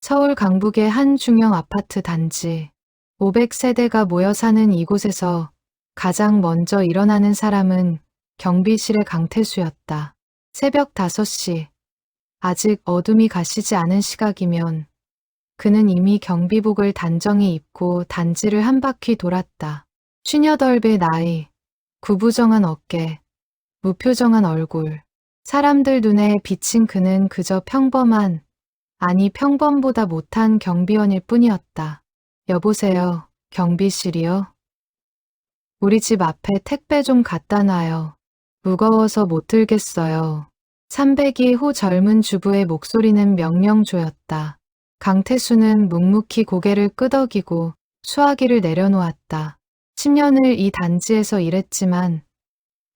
서울 강북의 한 중형 아파트 단지. 500세대가 모여 사는 이곳에서 가장 먼저 일어나는 사람은 경비실의 강태수였다. 새벽 5시. 아직 어둠이 가시지 않은 시각이면 그는 이미 경비복을 단정히 입고 단지를 한 바퀴 돌았다. 58배 나이, 구부정한 어깨, 무표정한 얼굴. 사람들 눈에 비친 그는 그저 평범한, 아니 평범보다 못한 경비원일 뿐이었다. 여보세요, 경비실이요? 우리 집 앞에 택배 좀 갖다 놔요. 무거워서 못 들겠어요. 300이 호 젊은 주부의 목소리는 명령조였다. 강태수는 묵묵히 고개를 끄덕이고 수화기를 내려놓았다. 10년을 이 단지에서 일했지만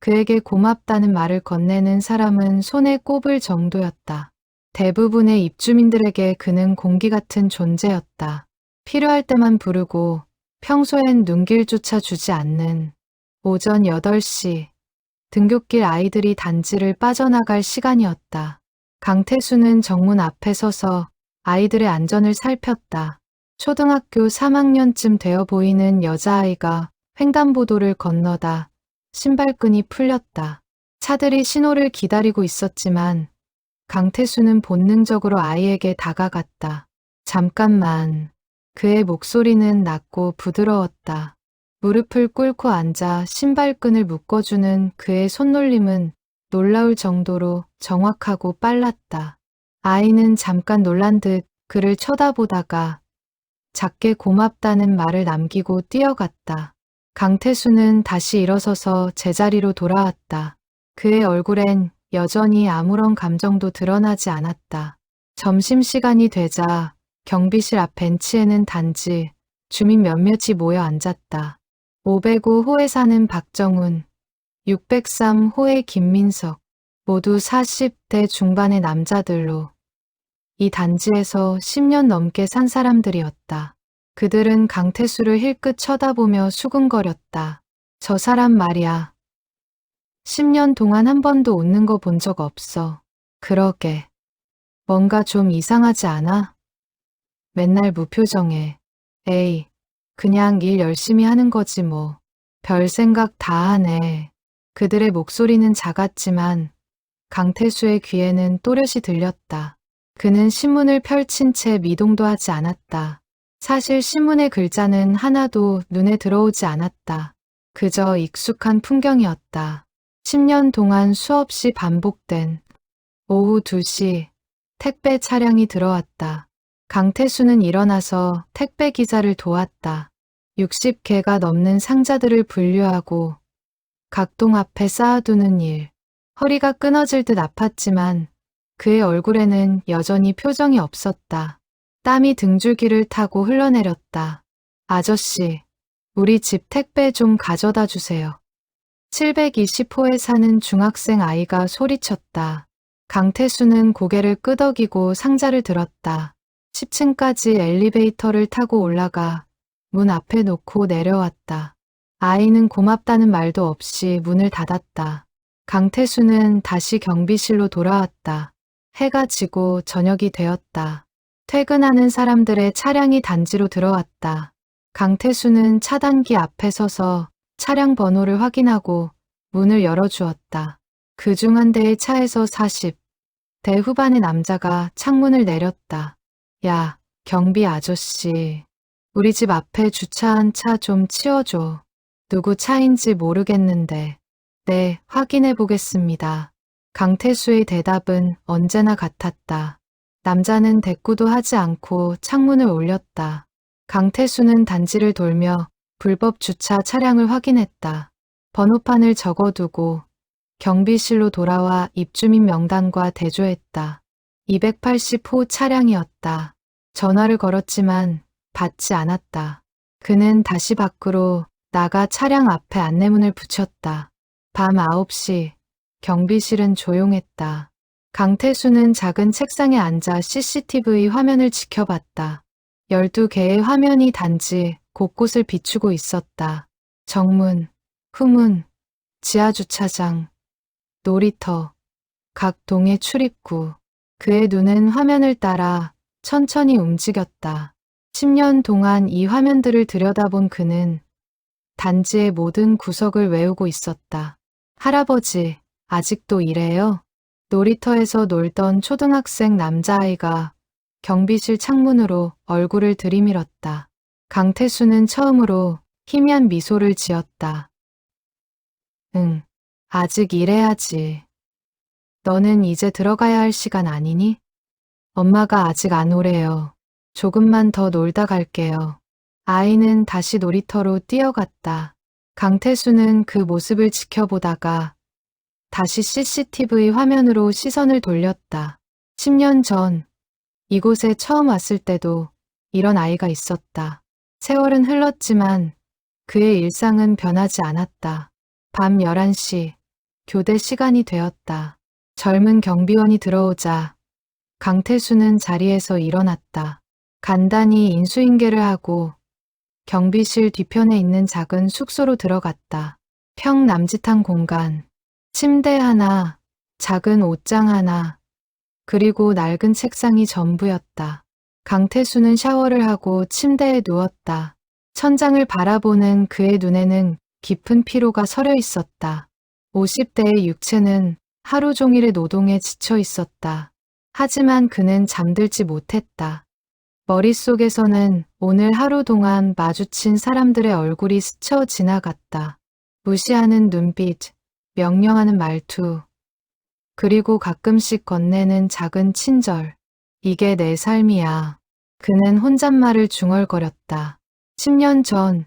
그에게 고맙다는 말을 건네는 사람은 손에 꼽을 정도였다. 대부분의 입주민들에게 그는 공기 같은 존재였다. 필요할 때만 부르고 평소엔 눈길조차 주지 않는. 오전 8시 등굣길 아이들이 단지를 빠져나갈 시간이었다. 강태수는 정문 앞에 서서 아이들의 안전을 살폈다. 초등학교 3학년쯤 되어 보이는 여자아이가 횡단보도를 건너다 신발끈이 풀렸다. 차들이 신호를 기다리고 있었지만 강태수는 본능적으로 아이에게 다가갔다. 잠깐만. 그의 목소리는 낮고 부드러웠다. 무릎을 꿇고 앉아 신발끈을 묶어주는 그의 손놀림은 놀라울 정도로 정확하고 빨랐다. 아이는 잠깐 놀란 듯 그를 쳐다보다가 작게 고맙다는 말을 남기고 뛰어갔다. 강태수는 다시 일어서서 제자리로 돌아왔다. 그의 얼굴엔 여전히 아무런 감정도 드러나지 않았다. 점심시간이 되자 경비실 앞 벤치에는 단지 주민 몇몇이 모여 앉았다. 505호에 사는 박정훈, 603호의 김민석, 모두 40대 중반의 남자들로 이 단지에서 10년 넘게 산 사람들이었다. 그들은 강태수를 힐끗 쳐다보며 수근거렸다. 저 사람 말이야. 10년 동안 한 번도 웃는 거 본 적 없어. 그러게. 뭔가 좀 이상하지 않아? 맨날 무표정해. 에이, 그냥 일 열심히 하는 거지 뭐. 별 생각 다 하네. 그들의 목소리는 작았지만 강태수의 귀에는 또렷이 들렸다. 그는 신문을 펼친 채 미동도 하지 않았다. 사실 신문의 글자는 하나도 눈에 들어오지 않았다. 그저 익숙한 풍경이었다. 10년 동안 수없이 반복된 오후 2시 택배 차량이 들어왔다. 강태수는 일어나서 택배 기사를 도왔다. 60개가 넘는 상자들을 분류하고 각동 앞에 쌓아두는 일. 허리가 끊어질 듯 아팠지만 그의 얼굴에는 여전히 표정이 없었다. 땀이 등줄기를 타고 흘러내렸다. 아저씨, 우리 집 택배 좀 가져다 주세요. 720호에 사는 중학생 아이가 소리쳤다. 강태수는 고개를 끄덕이고 상자를 들었다. 10층까지 엘리베이터를 타고 올라가 문 앞에 놓고 내려왔다. 아이는 고맙다는 말도 없이 문을 닫았다. 강태수는 다시 경비실로 돌아왔다. 해가 지고 저녁이 되었다. 퇴근하는 사람들의 차량이 단지로 들어왔다. 강태수는 차단기 앞에 서서 차량 번호를 확인하고 문을 열어주었다. 그중 한 대의 차에서 40대 후반의 남자가 창문을 내렸다. 야, 경비 아저씨. 우리 집 앞에 주차한 차 좀 치워줘. 누구 차인지 모르겠는데. 네, 확인해 보겠습니다. 강태수의 대답은 언제나 같았다. 남자는 대꾸도 하지 않고 창문을 올렸다. 강태수는 단지를 돌며 불법 주차 차량을 확인했다. 번호판을 적어두고 경비실로 돌아와 입주민 명단과 대조했다. 280호 차량이었다. 전화를 걸었지만 받지 않았다. 그는 다시 밖으로 나가 차량 앞에 안내문을 붙였다. 밤 9시, 경비실은 조용했다. 강태수는 작은 책상에 앉아 CCTV 화면을 지켜봤다. 12개의 화면이 단지 곳곳을 비추고 있었다. 정문, 후문, 지하주차장, 놀이터, 각 동의 출입구. 그의 눈은 화면을 따라 천천히 움직였다. 10년 동안 이 화면들을 들여다본 그는 단지의 모든 구석을 외우고 있었다. 할아버지, 아직도 이래요? 놀이터에서 놀던 초등학생 남자아이가 경비실 창문으로 얼굴을 들이밀었다. 강태수는 처음으로 희미한 미소를 지었다. 응, 아직 일해야지. 너는 이제 들어가야 할 시간 아니니? 엄마가 아직 안 오래요. 조금만 더 놀다 갈게요. 아이는 다시 놀이터로 뛰어갔다. 강태수는 그 모습을 지켜보다가 다시 CCTV 화면으로 시선을 돌렸다. 10년 전 이곳에 처음 왔을 때도 이런 아이가 있었다. 세월은 흘렀지만 그의 일상은 변하지 않았다. 밤 11시, 교대 시간이 되었다. 젊은 경비원이 들어오자 강태수는 자리에서 일어났다. 간단히 인수인계를 하고 경비실 뒤편에 있는 작은 숙소로 들어갔다. 평남짓한 공간, 침대 하나, 작은 옷장 하나, 그리고 낡은 책상이 전부였다. 강태수는 샤워를 하고 침대에 누웠다. 천장을 바라보는 그의 눈에는 깊은 피로가 서려 있었다. 50대의 육체는 하루 종일의 노동에 지쳐 있었다. 하지만 그는 잠들지 못했다. 머릿속에서는 오늘 하루 동안 마주친 사람들의 얼굴이 스쳐 지나갔다. 무시하는 눈빛, 명령하는 말투, 그리고 가끔씩 건네는 작은 친절. 이게 내 삶이야. 그는 혼잣말을 중얼거렸다. 10년 전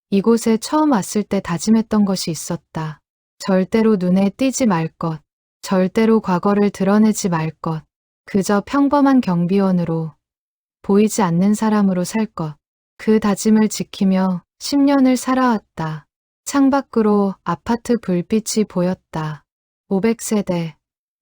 이곳에 처음 왔을 때 다짐했던 것이 있었다. 절대로 눈에 띄지 말 것. 절대로 과거를 드러내지 말 것. 그저 평범한 경비원으로, 보이지 않는 사람으로 살 것. 그 다짐을 지키며 10년을 살아왔다. 창밖으로 아파트 불빛이 보였다. 500세대,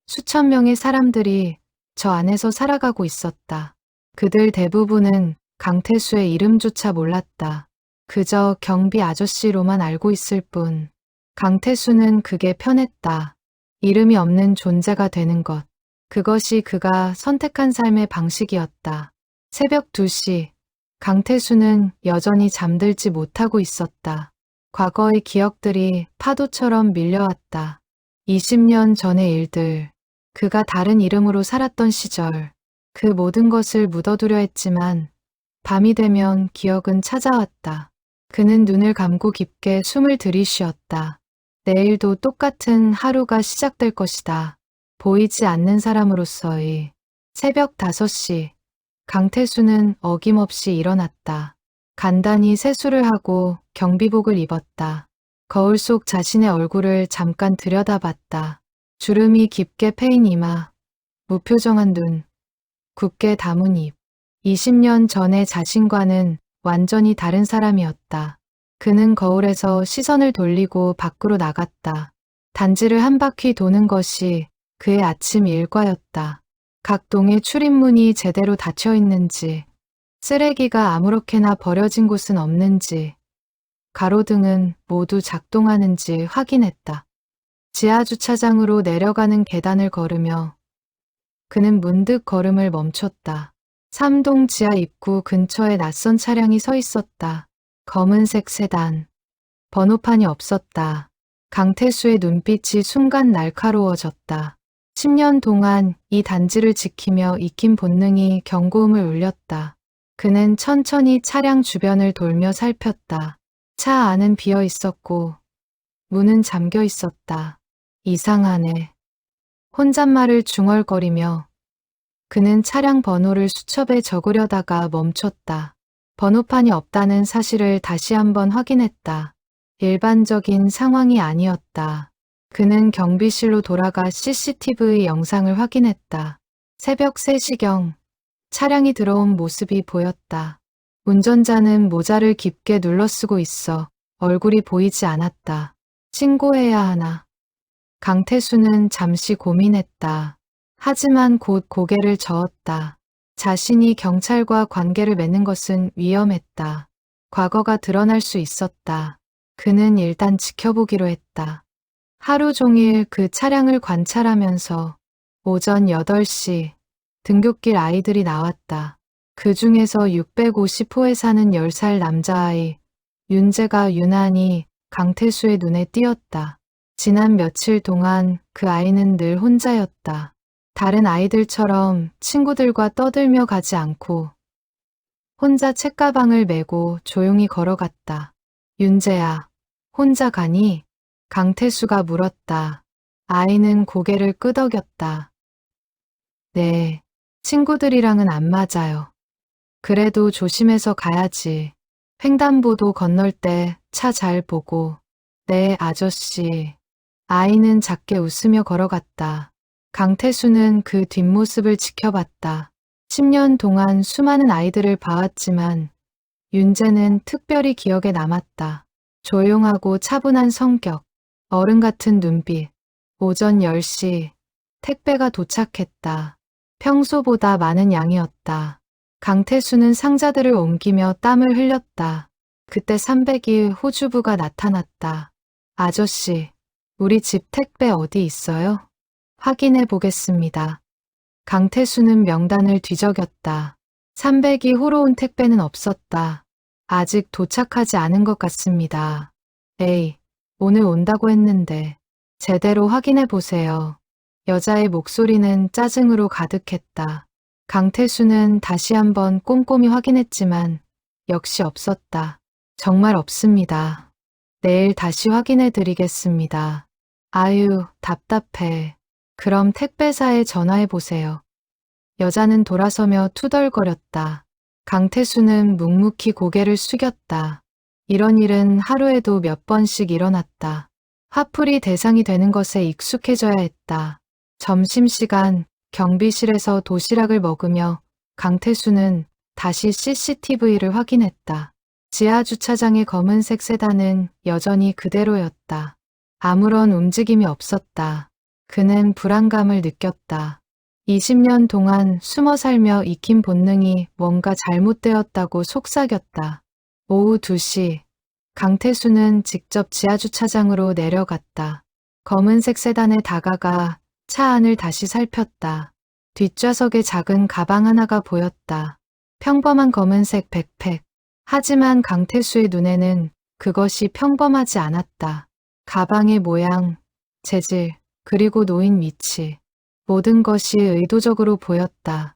수천 명의 사람들이 저 안에서 살아가고 있었다. 그들 대부분은 강태수의 이름조차 몰랐다. 그저 경비 아저씨로만 알고 있을 뿐. 강태수는 그게 편했다. 이름이 없는 존재가 되는 것. 그것이 그가 선택한 삶의 방식이었다. 새벽 2시, 강태수는 여전히 잠들지 못하고 있었다. 과거의 기억들이 파도처럼 밀려왔다. 20년 전의 일들, 그가 다른 이름으로 살았던 시절, 그 모든 것을 묻어두려 했지만 밤이 되면 기억은 찾아왔다. 그는 눈을 감고 깊게 숨을 들이쉬었다. 내일도 똑같은 하루가 시작될 것이다. 보이지 않는 사람으로서의. 새벽 5시, 강태수는 어김없이 일어났다. 간단히 세수를 하고 경비복을 입었다. 거울 속 자신의 얼굴을 잠깐 들여다봤다. 주름이 깊게 패인 이마, 무표정한 눈, 굳게 담은 입. 20년 전의 자신과는 완전히 다른 사람이었다. 그는 거울에서 시선을 돌리고 밖으로 나갔다. 단지를 한 바퀴 도는 것이 그의 아침 일과였다. 각 동의 출입문이 제대로 닫혀 있는지, 쓰레기가 아무렇게나 버려진 곳은 없는지, 가로등은 모두 작동하는지 확인했다. 지하주차장으로 내려가는 계단을 걸으며 그는 문득 걸음을 멈췄다. 3동 지하 입구 근처에 낯선 차량이 서 있었다. 검은색 세단. 번호판이 없었다. 강태수의 눈빛이 순간 날카로워졌다. 10년 동안 이 단지를 지키며 익힌 본능이 경고음을 울렸다. 그는 천천히 차량 주변을 돌며 살폈다. 차 안은 비어 있었고 문은 잠겨 있었다. 이상하네. 혼잣말을 중얼거리며 그는 차량 번호를 수첩에 적으려다가 멈췄다. 번호판이 없다는 사실을 다시 한번 확인했다. 일반적인 상황이 아니었다. 그는 경비실로 돌아가 CCTV 영상을 확인했다. 새벽 3시경 차량이 들어온 모습이 보였다. 운전자는 모자를 깊게 눌러쓰고 있어 얼굴이 보이지 않았다. 신고해야 하나. 강태수는 잠시 고민했다. 하지만 곧 고개를 저었다. 자신이 경찰과 관계를 맺는 것은 위험했다. 과거가 드러날 수 있었다. 그는 일단 지켜보기로 했다. 하루 종일 그 차량을 관찰하면서 오전 8시 등굣길 아이들이 나왔다. 그 중에서 650호에 사는 10살 남자아이 윤재가 유난히 강태수의 눈에 띄었다. 지난 며칠 동안 그 아이는 늘 혼자였다. 다른 아이들처럼 친구들과 떠들며 가지 않고 혼자 책가방을 메고 조용히 걸어갔다. 윤재야, 혼자 가니? 강태수가 물었다. 아이는 고개를 끄덕였다. 네, 친구들이랑은 안 맞아요. 그래도 조심해서 가야지. 횡단보도 건널 때 차 잘 보고. 네, 아저씨. 아이는 작게 웃으며 걸어갔다. 강태수는 그 뒷모습을 지켜봤다. 10년 동안 수많은 아이들을 봐왔지만 윤재는 특별히 기억에 남았다. 조용하고 차분한 성격, 어른 같은 눈빛. 오전 10시 택배가 도착했다. 평소보다 많은 양이었다. 강태수는 상자들을 옮기며 땀을 흘렸다. 그때 302 호주부가 나타났다. 아저씨, 우리 집 택배 어디 있어요? 확인해 보겠습니다. 강태수는 명단을 뒤적였다. 302호로 온 택배는 없었다. 아직 도착하지 않은 것 같습니다. 에이, 오늘 온다고 했는데 제대로 확인해 보세요. 여자의 목소리는 짜증으로 가득했다. 강태수는 다시 한번 꼼꼼히 확인했지만 역시 없었다. 정말 없습니다. 내일 다시 확인해 드리겠습니다. 아유, 답답해. 그럼 택배사에 전화해 보세요. 여자는 돌아서며 투덜거렸다. 강태수는 묵묵히 고개를 숙였다. 이런 일은 하루에도 몇 번씩 일어났다. 화풀이 대상이 되는 것에 익숙해져야 했다. 점심시간 경비실에서 도시락을 먹으며 강태수는 다시 CCTV를 확인했다. 지하 주차장의 검은색 세단은 여전히 그대로였다. 아무런 움직임이 없었다. 그는 불안감을 느꼈다. 20년 동안 숨어 살며 익힌 본능이 뭔가 잘못되었다고 속삭였다. 오후 2시, 강태수는 직접 지하주차장으로 내려갔다. 검은색 세단에 다가가 차 안을 다시 살폈다. 뒷좌석에 작은 가방 하나가 보였다. 평범한 검은색 백팩. 하지만 강태수의 눈에는 그것이 평범하지 않았다. 가방의 모양, 재질, 그리고 놓인 위치. 모든 것이 의도적으로 보였다.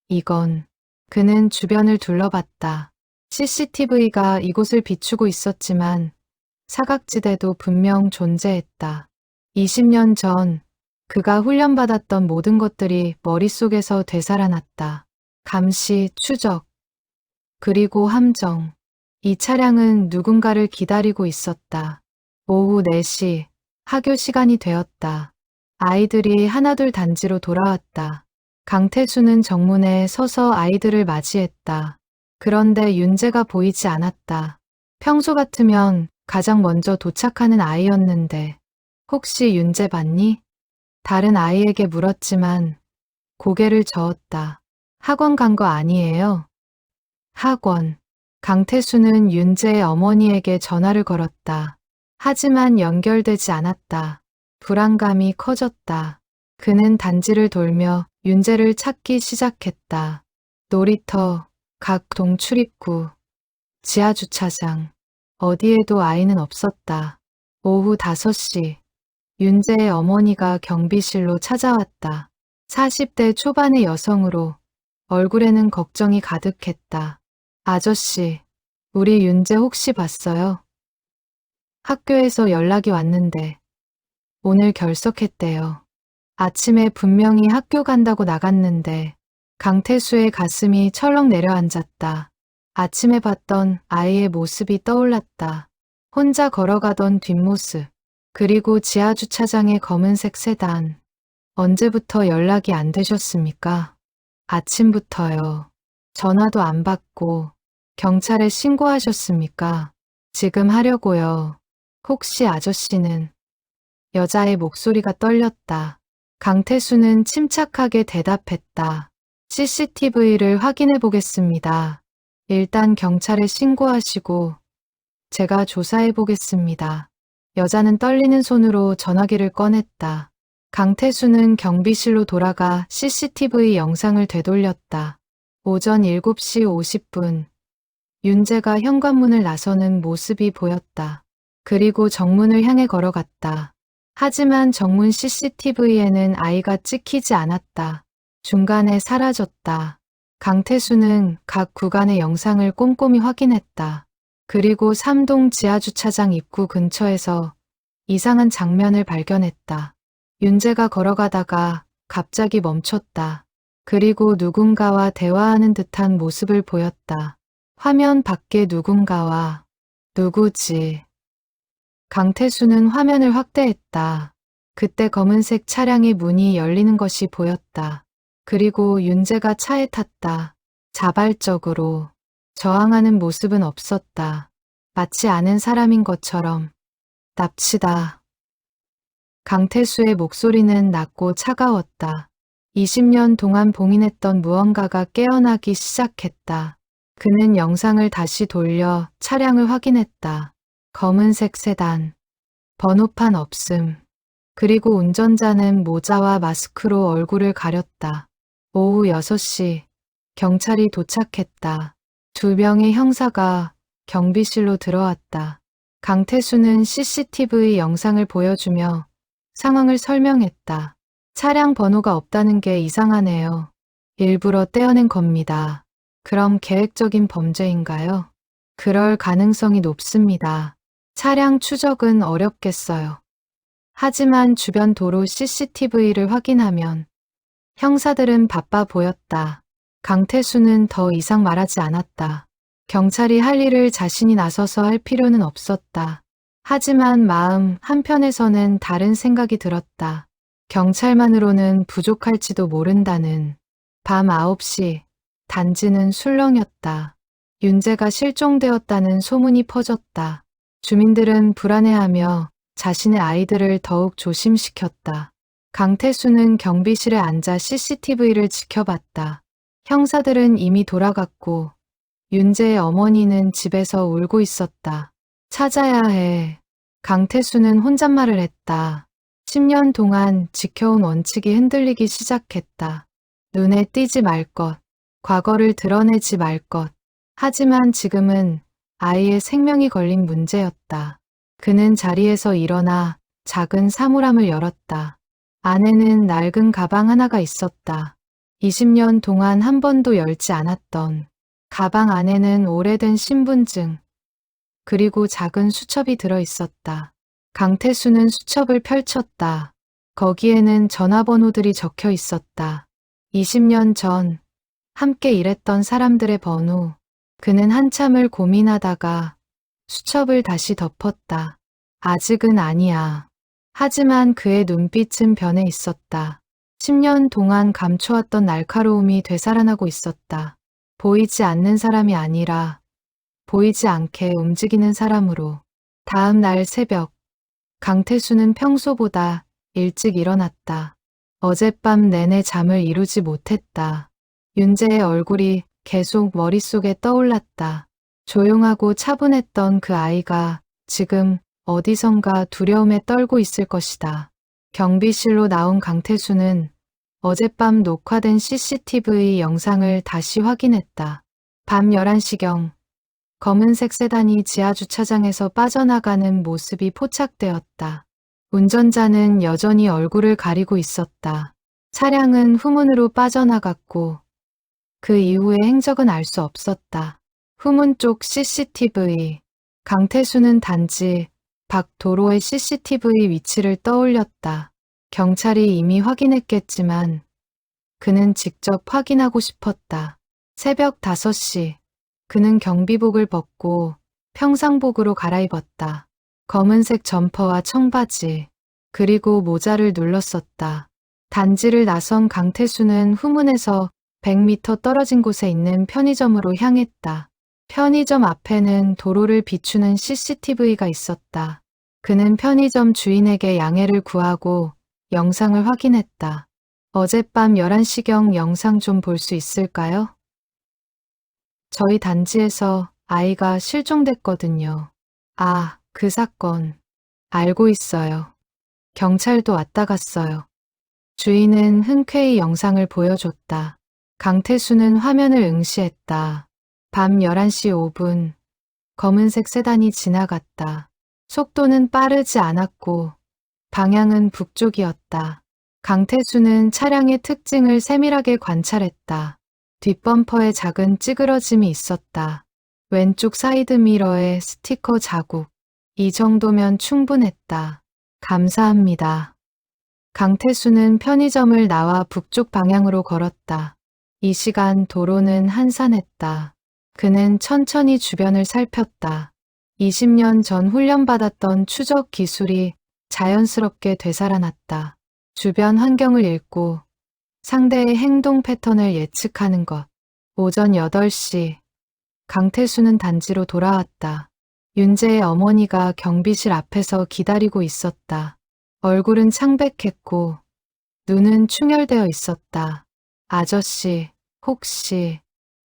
이건, 그는 주변을 둘러봤다. CCTV가 이곳을 비추고 있었지만 사각지대도 분명 존재했다. 20년 전 그가 훈련받았던 모든 것들이 머릿속에서 되살아났다. 감시, 추적, 그리고 함정. 이 차량은 누군가를 기다리고 있었다. 오후 4시, 하교 시간이 되었다. 아이들이 하나둘 단지로 돌아왔다. 강태수는 정문에 서서 아이들을 맞이했다. 그런데 윤재가 보이지 않았다. 평소 같으면 가장 먼저 도착하는 아이였는데 혹시 윤재 봤니? 다른 아이에게 물었지만 고개를 저었다. 학원 간 거 아니에요? 학원. 강태수는 윤재의 어머니에게 전화를 걸었다. 하지만 연결되지 않았다. 불안감이 커졌다. 그는 단지를 돌며 윤재를 찾기 시작했다. 놀이터, 각 동 출입구, 지하주차장. 어디에도 아이는 없었다. 오후 5시, 윤재의 어머니가 경비실로 찾아왔다. 40대 초반의 여성으로 얼굴에는 걱정이 가득했다. 아저씨, 우리 윤재 혹시 봤어요? 학교에서 연락이 왔는데 오늘 결석했대요. 아침에 분명히 학교 간다고 나갔는데 강태수의 가슴이 철렁 내려앉았다. 아침에 봤던 아이의 모습이 떠올랐다. 혼자 걸어가던 뒷모습, 그리고 지하주차장의 검은색 세단. 언제부터 연락이 안 되셨습니까? 아침부터요. 전화도 안 받고 경찰에 신고하셨습니까? 지금 하려고요. 혹시 아저씨는? 여자의 목소리가 떨렸다. 강태수는 침착하게 대답했다. CCTV를 확인해 보겠습니다. 일단 경찰에 신고하시고 제가 조사해 보겠습니다. 여자는 떨리는 손으로 전화기를 꺼냈다. 강태수는 경비실로 돌아가 CCTV 영상을 되돌렸다. 오전 7시 50분. 윤재가 현관문을 나서는 모습이 보였다. 그리고 정문을 향해 걸어갔다. 하지만 정문 CCTV에는 아이가 찍히지 않았다. 중간에 사라졌다. 강태수는 각 구간의 영상을 꼼꼼히 확인했다. 그리고 3동 지하주차장 입구 근처에서 이상한 장면을 발견했다. 윤재가 걸어가다가 갑자기 멈췄다. 그리고 누군가와 대화하는 듯한 모습을 보였다. 화면 밖에 누군가와 누구지? 강태수는 화면을 확대했다. 그때 검은색 차량의 문이 열리는 것이 보였다. 그리고 윤재가 차에 탔다. 자발적으로. 저항하는 모습은 없었다. 마치 아는 사람인 것처럼. 납치다. 강태수의 목소리는 낮고 차가웠다. 20년 동안 봉인했던 무언가가 깨어나기 시작했다. 그는 영상을 다시 돌려 차량을 확인했다. 검은색 세단. 번호판 없음. 그리고 운전자는 모자와 마스크로 얼굴을 가렸다. 오후 6시. 경찰이 도착했다. 2명의 형사가 경비실로 들어왔다. 강태수는 CCTV 영상을 보여주며 상황을 설명했다. 차량 번호가 없다는 게 이상하네요. 일부러 떼어낸 겁니다. 그럼 계획적인 범죄인가요? 그럴 가능성이 높습니다. 차량 추적은 어렵겠어요. 하지만 주변 도로 CCTV를 확인하면 형사들은 바빠 보였다. 강태수는 더 이상 말하지 않았다. 경찰이 할 일을 자신이 나서서 할 필요는 없었다. 하지만 마음 한편에서는 다른 생각이 들었다. 경찰만으로는 부족할지도 모른다는. 밤 9시. 단지는 술렁였다. 윤재가 실종되었다는 소문이 퍼졌다. 주민들은 불안해하며 자신의 아이들을 더욱 조심시켰다. 강태수는 경비실에 앉아 CCTV를 지켜봤다. 형사들은 이미 돌아갔고 윤재의 어머니는 집에서 울고 있었다. 찾아야 해. 강태수는 혼잣말을 했다. 10년 동안 지켜온 원칙이 흔들리기 시작했다. 눈에 띄지 말 것, 과거를 드러내지 말 것. 하지만 지금은 아이의 생명이 걸린 문제였다. 그는 자리에서 일어나 작은 사물함을 열었다. 안에는 낡은 가방 하나가 있었다. 20년 동안 한 번도 열지 않았던. 가방 안에는 오래된 신분증, 그리고 작은 수첩이 들어 있었다. 강태수는 수첩을 펼쳤다. 거기에는 전화번호들이 적혀 있었다. 20년 전 함께 일했던 사람들의 번호. 그는 한참을 고민하다가 수첩을 다시 덮었다. 아직은 아니야. 하지만 그의 눈빛은 변해 있었다. 10년 동안 감춰왔던 날카로움이 되살아나고 있었다. 보이지 않는 사람이 아니라 보이지 않게 움직이는 사람으로. 다음 날 새벽, 강태수는 평소보다 일찍 일어났다. 어젯밤 내내 잠을 이루지 못했다. 윤재의 얼굴이 계속 머릿속에 떠올랐다. 조용하고 차분했던 그 아이가 지금 어디선가 두려움에 떨고 있을 것이다. 경비실로 나온 강태수는 어젯밤 녹화된 CCTV 영상을 다시 확인했다. 밤 11시경, 검은색 세단이 지하주차장에서 빠져나가는 모습이 포착되었다. 운전자는 여전히 얼굴을 가리고 있었다. 차량은 후문으로 빠져나갔고 그 이후의 행적은 알 수 없었다. 후문 쪽 CCTV. 강태수는 단지 밖 도로의 CCTV 위치를 떠올렸다. 경찰이 이미 확인했겠지만 그는 직접 확인하고 싶었다. 새벽 5시. 그는 경비복을 벗고 평상복으로 갈아입었다. 검은색 점퍼와 청바지, 그리고 모자를 눌렀었다. 단지를 나선 강태수는 후문에서 100m 떨어진 곳에 있는 편의점으로 향했다. 편의점 앞에는 도로를 비추는 CCTV가 있었다. 그는 편의점 주인에게 양해를 구하고 영상을 확인했다. 어젯밤 11시경 영상 좀 볼 수 있을까요? 저희 단지에서 아이가 실종됐거든요. 아, 그 사건. 알고 있어요. 경찰도 왔다 갔어요. 주인은 흔쾌히 영상을 보여줬다. 강태수는 화면을 응시했다. 밤 11시 5분, 검은색 세단이 지나갔다. 속도는 빠르지 않았고 방향은 북쪽이었다. 강태수는 차량의 특징을 세밀하게 관찰했다. 뒷범퍼에 작은 찌그러짐이 있었다. 왼쪽 사이드미러에 스티커 자국. 이 정도면 충분했다. 감사합니다. 강태수는 편의점을 나와 북쪽 방향으로 걸었다. 이 시간 도로는 한산했다. 그는 천천히 주변을 살폈다. 20년 전 훈련받았던 추적 기술이 자연스럽게 되살아났다. 주변 환경을 읽고 상대의 행동 패턴을 예측하는 것. 오전 8시, 강태수는 단지로 돌아왔다. 윤재의 어머니가 경비실 앞에서 기다리고 있었다. 얼굴은 창백했고 눈은 충혈되어 있었다. 아저씨, 혹시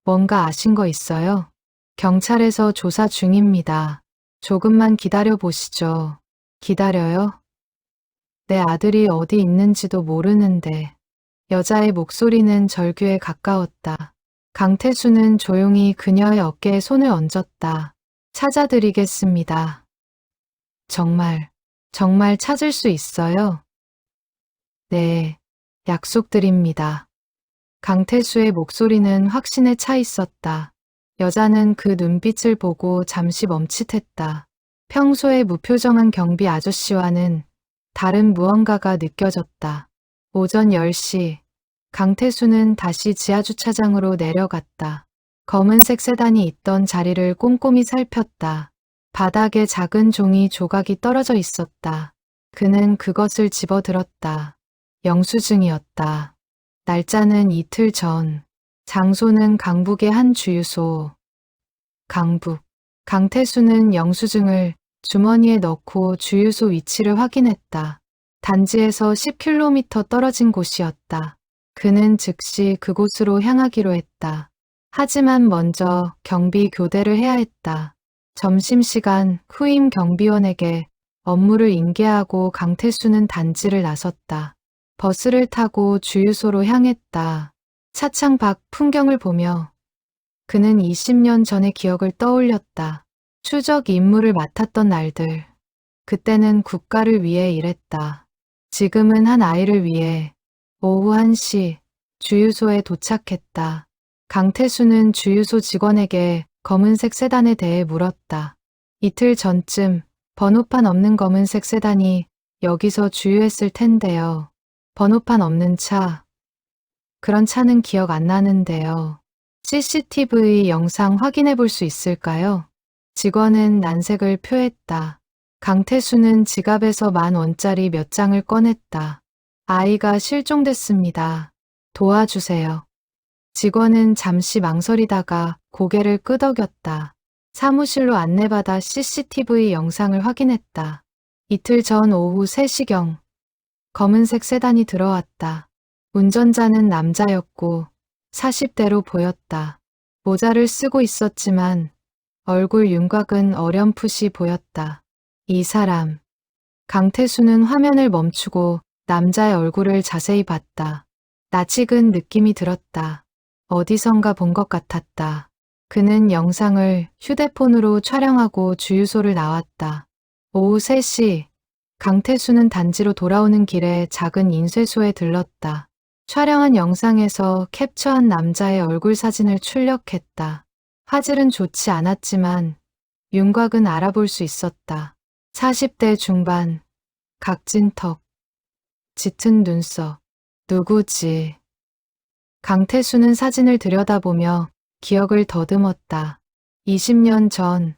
뭔가 아신 거 있어요? 경찰에서 조사 중입니다. 조금만 기다려 보시죠. 기다려요? 내 아들이 어디 있는지도 모르는데. 여자의 목소리는 절규에 가까웠다. 강태수는 조용히 그녀의 어깨에 손을 얹었다. 찾아드리겠습니다. 정말 찾을 수 있어요? 네, 약속드립니다. 강태수의 목소리는 확신에 차 있었다. 여자는 그 눈빛을 보고 잠시 멈칫했다. 평소의 무표정한 경비 아저씨와는 다른 무언가가 느껴졌다. 오전 10시, 강태수는 다시 지하주차장으로 내려갔다. 검은색 세단이 있던 자리를 꼼꼼히 살폈다. 바닥에 작은 종이 조각이 떨어져 있었다. 그는 그것을 집어들었다. 영수증이었다. 날짜는 이틀 전, 장소는 강북의 한 주유소. 강북. 강태수는 영수증을 주머니에 넣고 주유소 위치를 확인했다. 단지에서 10km 떨어진 곳이었다. 그는 즉시 그곳으로 향하기로 했다. 하지만 먼저 경비 교대를 해야 했다. 점심시간 후임 경비원에게 업무를 인계하고 강태수는 단지를 나섰다. 버스를 타고 주유소로 향했다. 차창 밖 풍경을 보며 그는 20년 전의 기억을 떠올렸다. 추적 임무를 맡았던 날들. 그때는 국가를 위해 일했다. 지금은 한 아이를 위해 오후 1시 주유소에 도착했다. 강태수는 주유소 직원에게 검은색 세단에 대해 물었다. 이틀 전쯤 번호판 없는 검은색 세단이 여기서 주유했을 텐데요. 번호판 없는 차. 그런 차는 기억 안 나는데요. CCTV 영상 확인해 볼 수 있을까요? 직원은 난색을 표했다. 강태수는 지갑에서 10,000원짜리 몇 장을 꺼냈다. 아이가 실종됐습니다. 도와주세요. 직원은 잠시 망설이다가 고개를 끄덕였다. 사무실로 안내받아 CCTV 영상을 확인했다. 이틀 전 오후 3시경 검은색 세단이 들어왔다. 운전자는 남자였고 40대로 보였다. 모자를 쓰고 있었지만 얼굴 윤곽은 어렴풋이 보였다. 이 사람. 강태수는 화면을 멈추고 남자의 얼굴을 자세히 봤다. 낯익은 느낌이 들었다. 어디선가 본 것 같았다. 그는 영상을 휴대폰으로 촬영하고 주유소를 나왔다. 오후 3시, 강태수는 단지로 돌아오는 길에 작은 인쇄소에 들렀다. 촬영한 영상에서 캡처한 남자의 얼굴 사진을 출력했다. 화질은 좋지 않았지만 윤곽은 알아볼 수 있었다. 40대 중반, 각진 턱, 짙은 눈썹. 누구지? 강태수는 사진을 들여다보며 기억을 더듬었다. 20년 전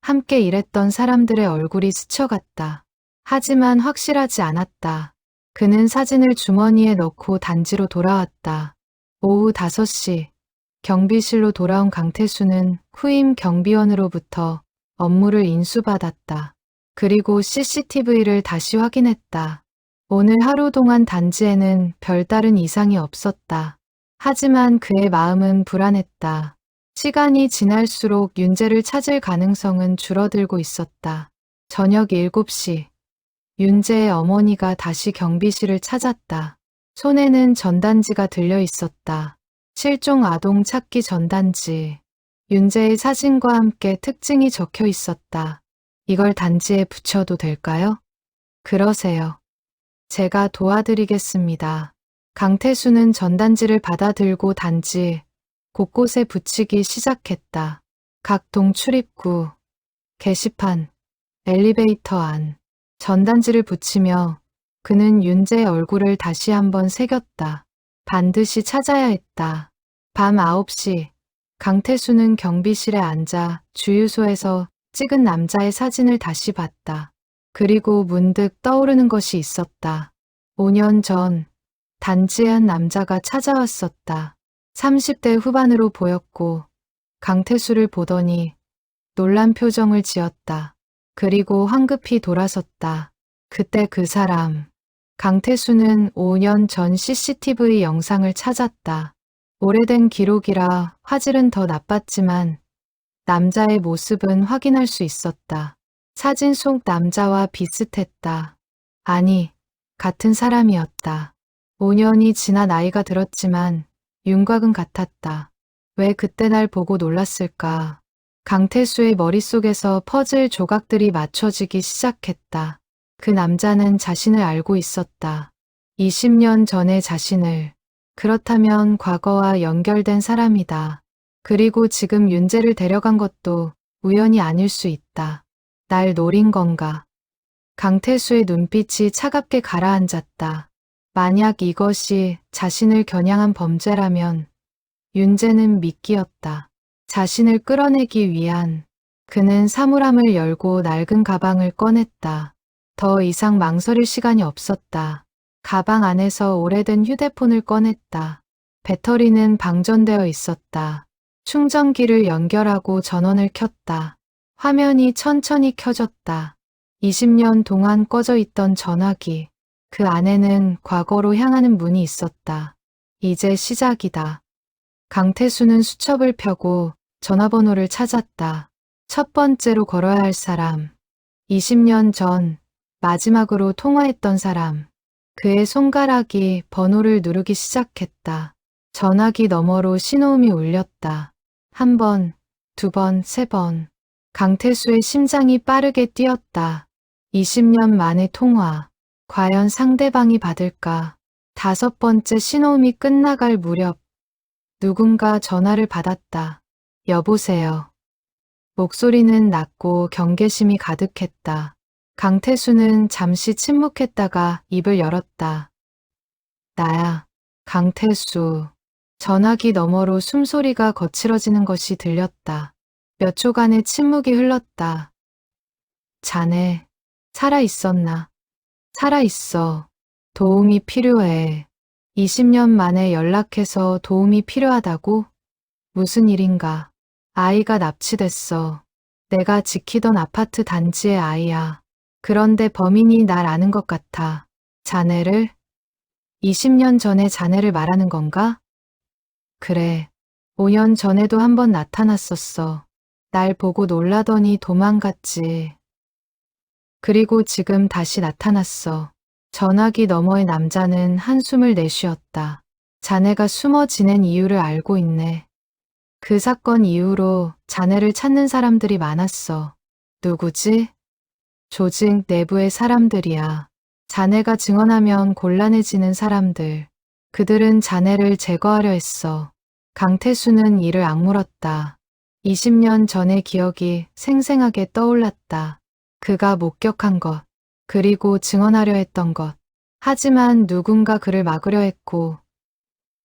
함께 일했던 사람들의 얼굴이 스쳐갔다. 하지만 확실하지 않았다. 그는 사진을 주머니에 넣고 단지로 돌아왔다. 오후 5시 경비실로 돌아온 강태수는 후임 경비원으로부터 업무를 인수받았다. 그리고 CCTV를 다시 확인했다. 오늘 하루 동안 단지에는 별다른 이상이 없었다. 하지만 그의 마음은 불안했다. 시간이 지날수록 윤재를 찾을 가능성은 줄어들고 있었다. 저녁 7시 윤재의 어머니가 다시 경비실을 찾았다. 손에는 전단지가 들려 있었다. 실종 아동 찾기 전단지. 윤재의 사진과 함께 특징이 적혀 있었다. 이걸 단지에 붙여도 될까요? 그러세요. 제가 도와드리겠습니다. 강태수는 전단지를 받아들고 단지 곳곳에 붙이기 시작했다. 각 동 출입구, 게시판, 엘리베이터 안, 전단지를 붙이며 그는 윤재의 얼굴을 다시 한번 새겼다. 반드시 찾아야 했다. 밤 9시, 강태수는 경비실에 앉아 주유소에서 찍은 남자의 사진을 다시 봤다. 그리고 문득 떠오르는 것이 있었다. 5년 전, 단지의 한 남자가 찾아왔었다. 30대 후반으로 보였고, 강태수를 보더니 놀란 표정을 지었다. 그리고 황급히 돌아섰다. 그때 그 사람. 강태수는 5년 전 CCTV 영상을 찾았다. 오래된 기록이라 화질은 더 나빴지만 남자의 모습은 확인할 수 있었다. 사진 속 남자와 비슷했다. 아니, 같은 사람이었다. 5년이 지나 나이가 들었지만 윤곽은 같았다. 왜 그때 날 보고 놀랐을까? 강태수의 머릿속에서 퍼즐 조각들이 맞춰지기 시작했다. 그 남자는 자신을 알고 있었다. 20년 전의 자신을. 그렇다면 과거와 연결된 사람이다. 그리고 지금 윤재를 데려간 것도 우연이 아닐 수 있다. 날 노린 건가? 강태수의 눈빛이 차갑게 가라앉았다. 만약 이것이 자신을 겨냥한 범죄라면 윤재는 미끼였다. 자신을 끌어내기 위한. 그는 사물함을 열고 낡은 가방을 꺼냈다. 더 이상 망설일 시간이 없었다. 가방 안에서 오래된 휴대폰을 꺼냈다. 배터리는 방전되어 있었다. 충전기를 연결하고 전원을 켰다. 화면이 천천히 켜졌다. 20년 동안 꺼져 있던 전화기. 그 안에는 과거로 향하는 문이 있었다. 이제 시작이다. 강태수는 수첩을 펴고 전화번호를 찾았다. 첫 번째로 걸어야 할 사람. 20년 전 마지막으로 통화했던 사람. 그의 손가락이 번호를 누르기 시작했다. 전화기 너머로 신호음이 울렸다. 1번, 2번, 3번. 강태수의 심장이 빠르게 뛰었다. 20년 만의 통화. 과연 상대방이 받을까? 5번째 신호음이 끝나갈 무렵 누군가 전화를 받았다. 여보세요. 목소리는 낮고 경계심이 가득했다. 강태수는 잠시 침묵했다가 입을 열었다. 나야, 강태수. 전화기 너머로 숨소리가 거칠어지는 것이 들렸다. 몇 초간의 침묵이 흘렀다. 자네, 살아있었나? 살아있어. 도움이 필요해. 20년 만에 연락해서 도움이 필요하다고? 무슨 일인가? 아이가 납치됐어. 내가 지키던 아파트 단지의 아이야. 그런데 범인이 날 아는 것 같아. 자네를? 20년 전에 자네를 말하는 건가? 그래. 5년 전에도 한번 나타났었어. 날 보고 놀라더니 도망갔지. 그리고 지금 다시 나타났어. 전화기 너머의 남자는 한숨을 내쉬었다. 자네가 숨어 지낸 이유를 알고 있네. 그 사건 이후로 자네를 찾는 사람들이 많았어. 누구지? 조직 내부의 사람들이야. 자네가 증언하면 곤란해지는 사람들. 그들은 자네를 제거하려 했어. 강태수는 이를 악물었다. 20년 전의 기억이 생생하게 떠올랐다. 그가 목격한 것, 그리고 증언하려 했던 것. 하지만 누군가 그를 막으려 했고,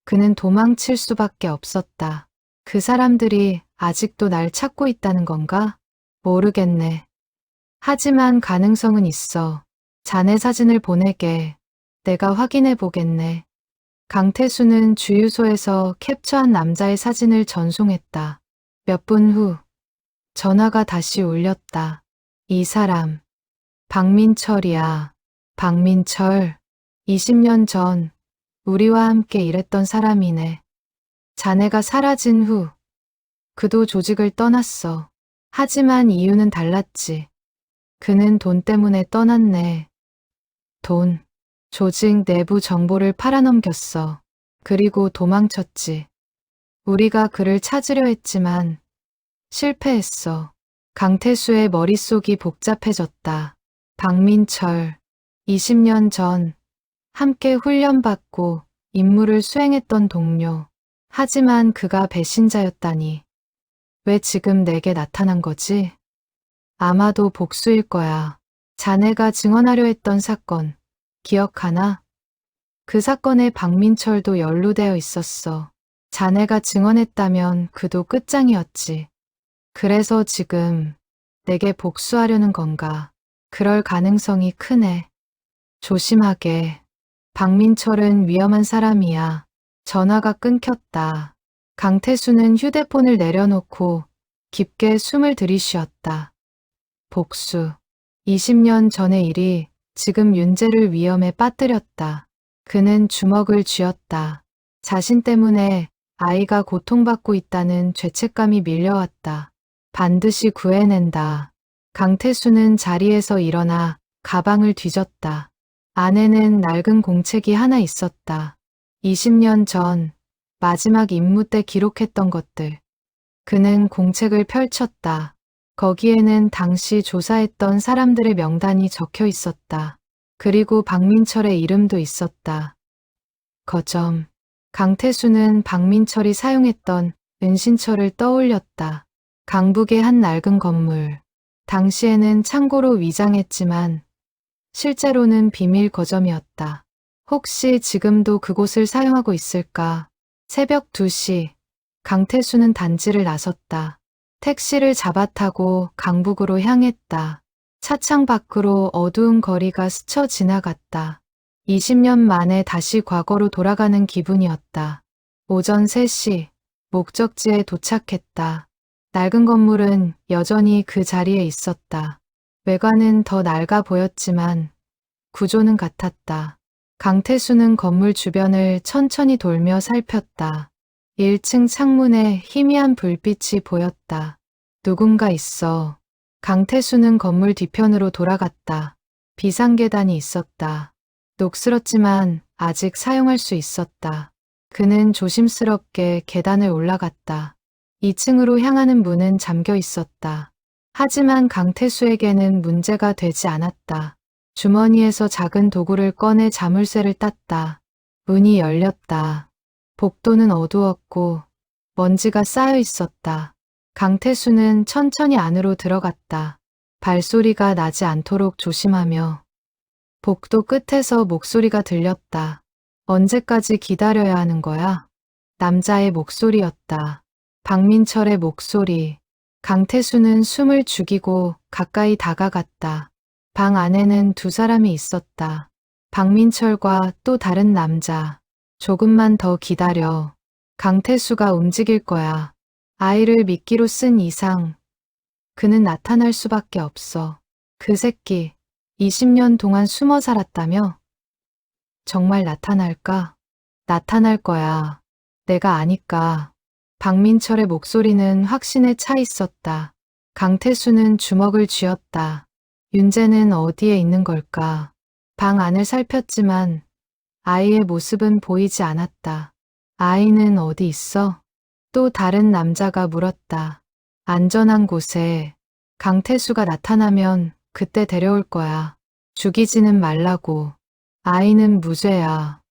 그는 도망칠 수밖에 없었다. 그 사람들이 아직도 날 찾고 있다는 건가? 모르겠네. 하지만 가능성은 있어. 자네 사진을 보내게. 내가 확인해 보겠네. 강태수는 주유소에서 캡처한 남자의 사진을 전송했다. 몇 분 후, 전화가 다시 울렸다. 이 사람, 박민철이야. 박민철, 20년 전 우리와 함께 일했던 사람이네. 자네가 사라진 후 그도 조직을 떠났어. 하지만 이유는 달랐지. 그는 돈 때문에 떠났네. 돈. 조직 내부 정보를 팔아넘겼어. 그리고 도망쳤지. 우리가 그를 찾으려 했지만 실패했어. 강태수의 머릿속이 복잡해졌다. 박민철, 20년 전 함께 훈련받고 임무를 수행했던 동료. 하지만 그가 배신자였다니. 왜 지금 내게 나타난 거지? 아마도 복수일 거야. 자네가 증언하려 했던 사건, 기억하나? 그 사건에 박민철도 연루되어 있었어. 자네가 증언했다면 그도 끝장이었지. 그래서 지금 내게 복수하려는 건가? 그럴 가능성이 크네. 조심하게. 박민철은 위험한 사람이야. 전화가 끊겼다. 강태수는 휴대폰을 내려놓고 깊게 숨을 들이쉬었다. 복수. 20년 전의 일이 지금 윤재를 위험에 빠뜨렸다. 그는 주먹을 쥐었다. 자신 때문에 아이가 고통받고 있다는 죄책감이 밀려왔다. 반드시 구해낸다. 강태수는 자리에서 일어나 가방을 뒤졌다. 안에는 낡은 공책이 하나 있었다. 20년 전 마지막 임무 때 기록했던 것들. 그는 공책을 펼쳤다. 거기에는 당시 조사했던 사람들의 명단이 적혀 있었다. 그리고 박민철의 이름도 있었다. 거점. 강태수는 박민철이 사용했던 은신처를 떠올렸다. 강북의 한 낡은 건물. 당시에는 창고로 위장했지만 실제로는 비밀 거점이었다. 혹시 지금도 그곳을 사용하고 있을까? 새벽 2시, 강태수는 단지를 나섰다. 택시를 잡아타고 강북으로 향했다. 차창 밖으로 어두운 거리가 스쳐 지나갔다. 20년 만에 다시 과거로 돌아가는 기분이었다. 오전 3시, 목적지에 도착했다. 낡은 건물은 여전히 그 자리에 있었다. 외관은 더 낡아 보였지만 구조는 같았다. 강태수는 건물 주변을 천천히 돌며 살폈다. 1층 창문에 희미한 불빛이 보였다. 누군가 있어. 강태수는 건물 뒤편으로 돌아갔다. 비상계단이 있었다. 녹슬었지만 아직 사용할 수 있었다. 그는 조심스럽게 계단을 올라갔다. 2층으로 향하는 문은 잠겨 있었다. 하지만 강태수에게는 문제가 되지 않았다. 주머니에서 작은 도구를 꺼내 자물쇠를 땄다. 문이 열렸다. 복도는 어두웠고 먼지가 쌓여 있었다. 강태수는 천천히 안으로 들어갔다. 발소리가 나지 않도록 조심하며. 복도 끝에서 목소리가 들렸다. 언제까지 기다려야 하는 거야? 남자의 목소리였다. 박민철의 목소리. 강태수는 숨을 죽이고 가까이 다가갔다. 방 안에는 2사람이 있었다. 박민철과 또 다른 남자. 조금만 더 기다려. 강태수가 움직일 거야. 아이를 미끼로 쓴 이상 그는 나타날 수밖에 없어. 그 새끼 20년 동안 숨어 살았다며? 정말 나타날까? 나타날 거야. 내가 아니까. 박민철의 목소리는 확신에 차 있었다. 강태수는 주먹을 쥐었다. 윤재는 어디에 있는 걸까? 방 안을 살폈지만 아이의 모습은 보이지 않았다. 아이는 어디 있어? 또 다른 남자가 물었다. 안전한 곳에. 강태수가 나타나면 그때 데려올 거야. 죽이지는 말라고. 아이는 무죄야.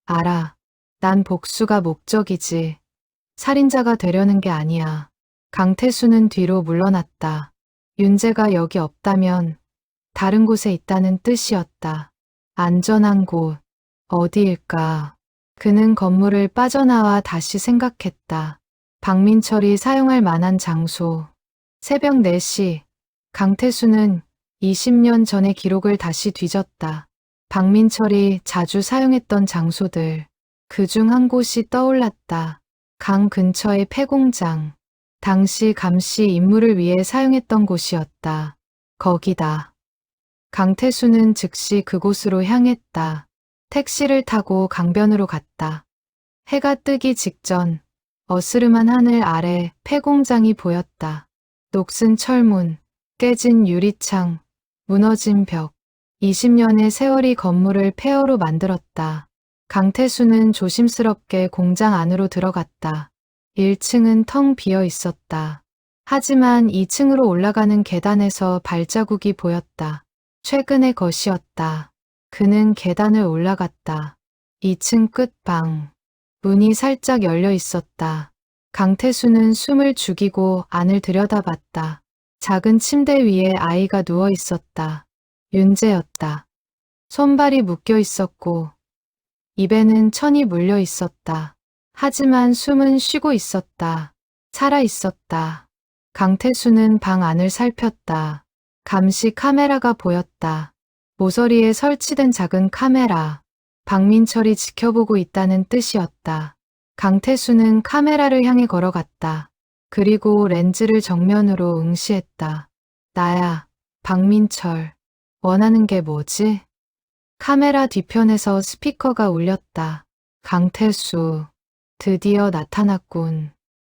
알아. 난 복수가 목적이지. 살인자가 되려는 게 아니야. 강태수는 뒤로 물러났다. 윤재가 여기 없다면 다른 곳에 있다는 뜻이었다. 안전한 곳. 어디일까? 그는 건물을 빠져나와 다시 생각했다. 박민철이 사용할 만한 장소. 새벽 4시. 강태수는 20년 전의 기록을 다시 뒤졌다. 박민철이 자주 사용했던 장소들. 그중 한 곳이 떠올랐다. 강 근처의 폐공장. 당시 감시 임무를 위해 사용했던 곳이었다. 거기다. 강태수는 즉시 그곳으로 향했다. 택시를 타고 강변으로 갔다. 해가 뜨기 직전 어스름한 하늘 아래 폐공장이 보였다. 녹슨 철문, 깨진 유리창, 무너진 벽. 20년의 세월이 건물을 폐허로 만들었다. 강태수는 조심스럽게 공장 안으로 들어갔다. 1층은 텅 비어 있었다. 하지만 2층으로 올라가는 계단에서 발자국이 보였다. 최근의 것이었다. 그는 계단을 올라갔다. 2층 끝방. 문이 살짝 열려 있었다. 강태수는 숨을 죽이고 안을 들여다봤다. 작은 침대 위에 아이가 누워 있었다. 윤재였다. 손발이 묶여 있었고 입에는 천이 물려 있었다. 하지만 숨은 쉬고 있었다. 살아 있었다. 강태수는 방 안을 살폈다. 감시 카메라가 보였다. 모서리에 설치된 작은 카메라. 박민철이 지켜보고 있다는 뜻이었다. 강태수는 카메라를 향해 걸어갔다. 그리고 렌즈를 정면으로 응시했다. 나야, 박민철. 원하는 게 뭐지? 카메라 뒤편에서 스피커가 울렸다. 강태수, 드디어 나타났군.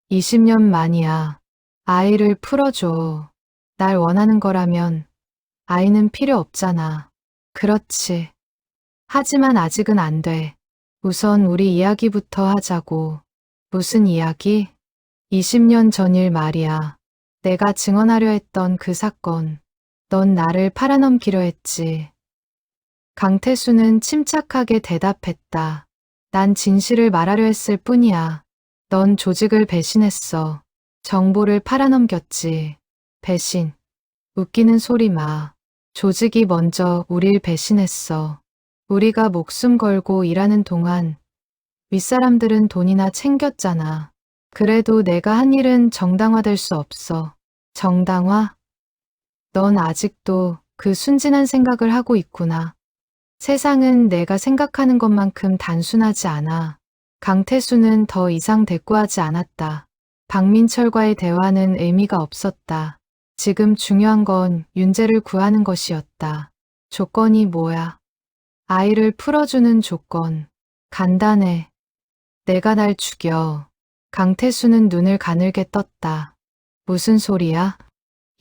20년 만이야. 아이를 풀어줘. 날 원하는 거라면 아이는 필요 없잖아. 그렇지. 하지만 아직은 안 돼. 우선 우리 이야기부터 하자고. 무슨 이야기? 20년 전일 말이야. 내가 증언하려 했던 그 사건. 넌 나를 팔아넘기려 했지. 강태수는 침착하게 대답했다. 난 진실을 말하려 했을 뿐이야. 넌 조직을 배신했어. 정보를 팔아넘겼지. 배신. 웃기는 소리 마. 조직이 먼저 우릴 배신했어. 우리가 목숨 걸고 일하는 동안 윗사람들은 돈이나 챙겼잖아. 그래도 내가 한 일은 정당화될 수 없어. 정당화? 넌 아직도 그 순진한 생각을 하고 있구나. 세상은 내가 생각하는 것만큼 단순하지 않아. 강태수는 더 이상 대꾸하지 않았다. 박민철과의 대화는 의미가 없었다. 지금 중요한 건 윤재를 구하는 것이었다. 조건이 뭐야? 아이를 풀어주는 조건. 간단해. 내가 날 죽여. 강태수는 눈을 가늘게 떴다. 무슨 소리야?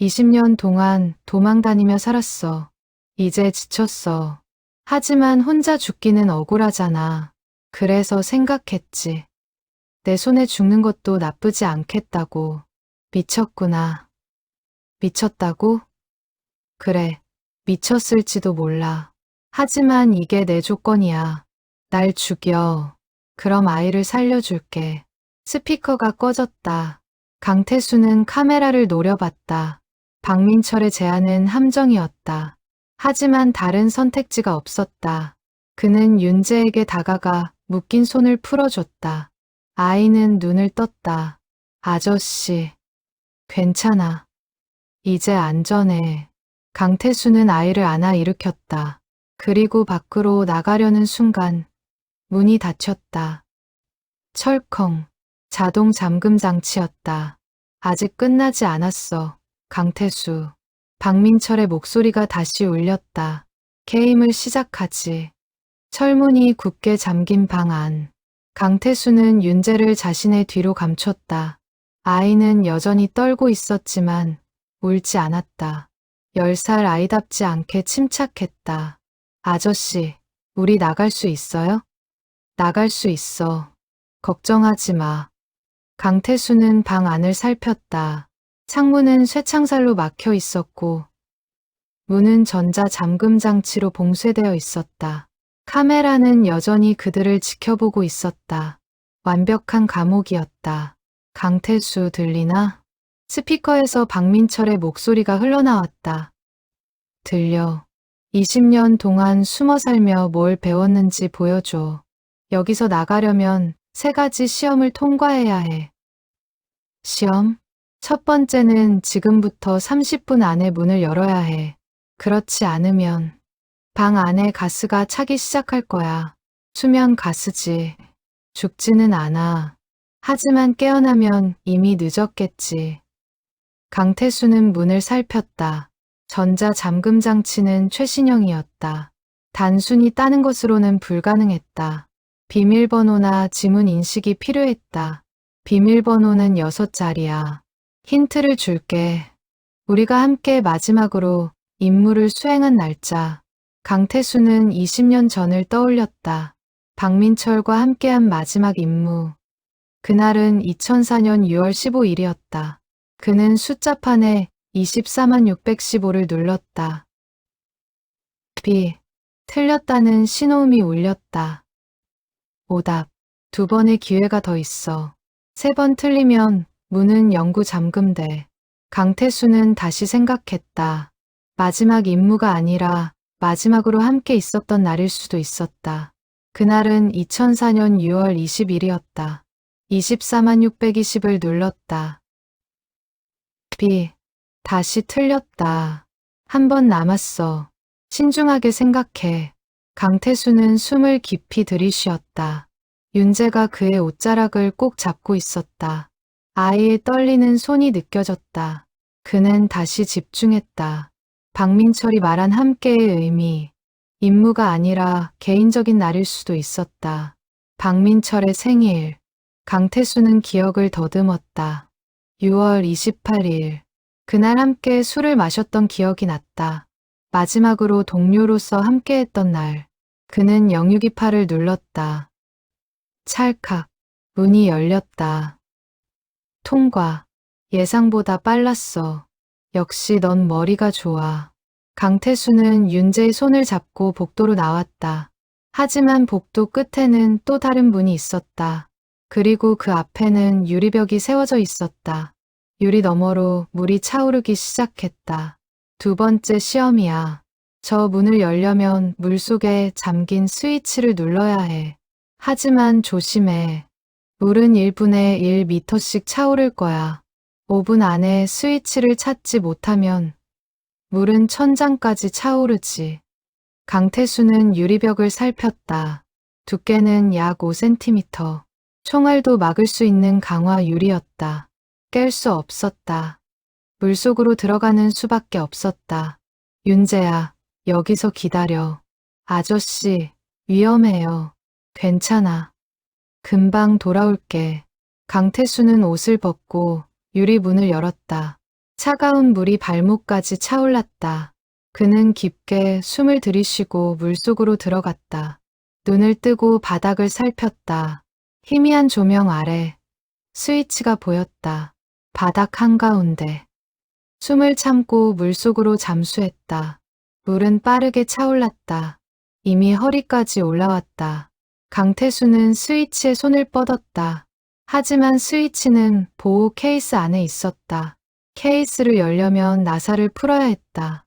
20년 동안 도망다니며 살았어. 이제 지쳤어. 하지만 혼자 죽기는 억울하잖아. 그래서 생각했지. 내 손에 죽는 것도 나쁘지 않겠다고. 미쳤구나. 미쳤다고? 그래, 미쳤을지도 몰라. 하지만 이게 내 조건이야. 날 죽여. 그럼 아이를 살려줄게. 스피커가 꺼졌다. 강태수는 카메라를 노려봤다. 박민철의 제안은 함정이었다. 하지만 다른 선택지가 없었다. 그는 윤재에게 다가가 묶인 손을 풀어줬다. 아이는 눈을 떴다. 아저씨, 괜찮아. 이제 안전해. 강태수는 아이를 안아 일으켰다. 그리고 밖으로 나가려는 순간 문이 닫혔다. 철컹. 자동 잠금 장치였다. 아직 끝나지 않았어. 강태수. 박민철의 목소리가 다시 울렸다. 게임을 시작하지. 철문이 굳게 잠긴 방 안. 강태수는 윤재를 자신의 뒤로 감췄다. 아이는 여전히 떨고 있었지만 울지 않았다. 10살 아이답지 않게 침착했다. 아저씨, 우리 나갈 수 있어요? 나갈 수 있어. 걱정하지 마. 강태수는 방 안을 살폈다. 창문은 쇠창살로 막혀 있었고 문은 전자 잠금 장치로 봉쇄되어 있었다. 카메라는 여전히 그들을 지켜보고 있었다. 완벽한 감옥이었다. 강태수 들리나? 스피커에서 박민철의 목소리가 흘러나왔다. 들려. 20년 동안 숨어 살며 뭘 배웠는지 보여줘. 여기서 나가려면 3가지 시험을 통과해야 해. 시험? 첫 번째는 지금부터 30분 안에 문을 열어야 해. 그렇지 않으면 방 안에 가스가 차기 시작할 거야. 수면 가스지. 죽지는 않아. 하지만 깨어나면 이미 늦었겠지. 강태수는 문을 살폈다. 전자 잠금 장치는 최신형이었다. 단순히 따는 것으로는 불가능했다. 비밀번호나 지문 인식이 필요했다. 비밀번호는 6자리야. 힌트를 줄게. 우리가 함께 마지막으로 임무를 수행한 날짜. 강태수는 20년 전을 떠올렸다. 박민철과 함께한 마지막 임무. 그날은 2004년 6월 15일이었다. 그는 숫자판에 24615를 눌렀다. B. 틀렸다는 신호음이 울렸다. 오답. 2번의 기회가 더 있어. 3번 틀리면 문은 영구 잠금돼. 강태수는 다시 생각했다. 마지막 임무가 아니라 마지막으로 함께 있었던 날일 수도 있었다. 그날은 2004년 6월 20일이었다. 24620을 눌렀다. B. 다시 틀렸다. 한 번 남았어. 신중하게 생각해. 강태수는 숨을 깊이 들이쉬었다. 윤재가 그의 옷자락을 꼭 잡고 있었다. 아이의 떨리는 손이 느껴졌다. 그는 다시 집중했다. 박민철이 말한 함께의 의미. 임무가 아니라 개인적인 날일 수도 있었다. 박민철의 생일. 강태수는 기억을 더듬었다. 6월 28일. 그날 함께 술을 마셨던 기억이 났다. 마지막으로 동료로서 함께했던 날. 그는 062팔을 눌렀다. 찰칵. 문이 열렸다. 통과. 예상보다 빨랐어. 역시 넌 머리가 좋아. 강태수는 윤재의 손을 잡고 복도로 나왔다. 하지만 복도 끝에는 또 다른 문이 있었다. 그리고 그 앞에는 유리벽이 세워져 있었다. 유리 너머로 물이 차오르기 시작했다. 2번째 시험이야. 저 문을 열려면 물속에 잠긴 스위치를 눌러야 해. 하지만 조심해. 물은 1분에 1m씩 차오를 거야. 5분 안에 스위치를 찾지 못하면 물은 천장까지 차오르지. 강태수는 유리벽을 살폈다. 두께는 약 5cm. 총알도 막을 수 있는 강화 유리였다. 깰 수 없었다. 물속으로 들어가는 수밖에 없었다. 윤재야, 여기서 기다려. 아저씨, 위험해요. 괜찮아. 금방 돌아올게. 강태수는 옷을 벗고 유리문을 열었다. 차가운 물이 발목까지 차올랐다. 그는 깊게 숨을 들이쉬고 물속으로 들어갔다. 눈을 뜨고 바닥을 살폈다. 희미한 조명 아래 스위치가 보였다. 바닥 한가운데. 숨을 참고 물속으로 잠수했다. 물은 빠르게 차올랐다. 이미 허리까지 올라왔다. 강태수는 스위치에 손을 뻗었다. 하지만 스위치는 보호 케이스 안에 있었다. 케이스를 열려면 나사를 풀어야 했다.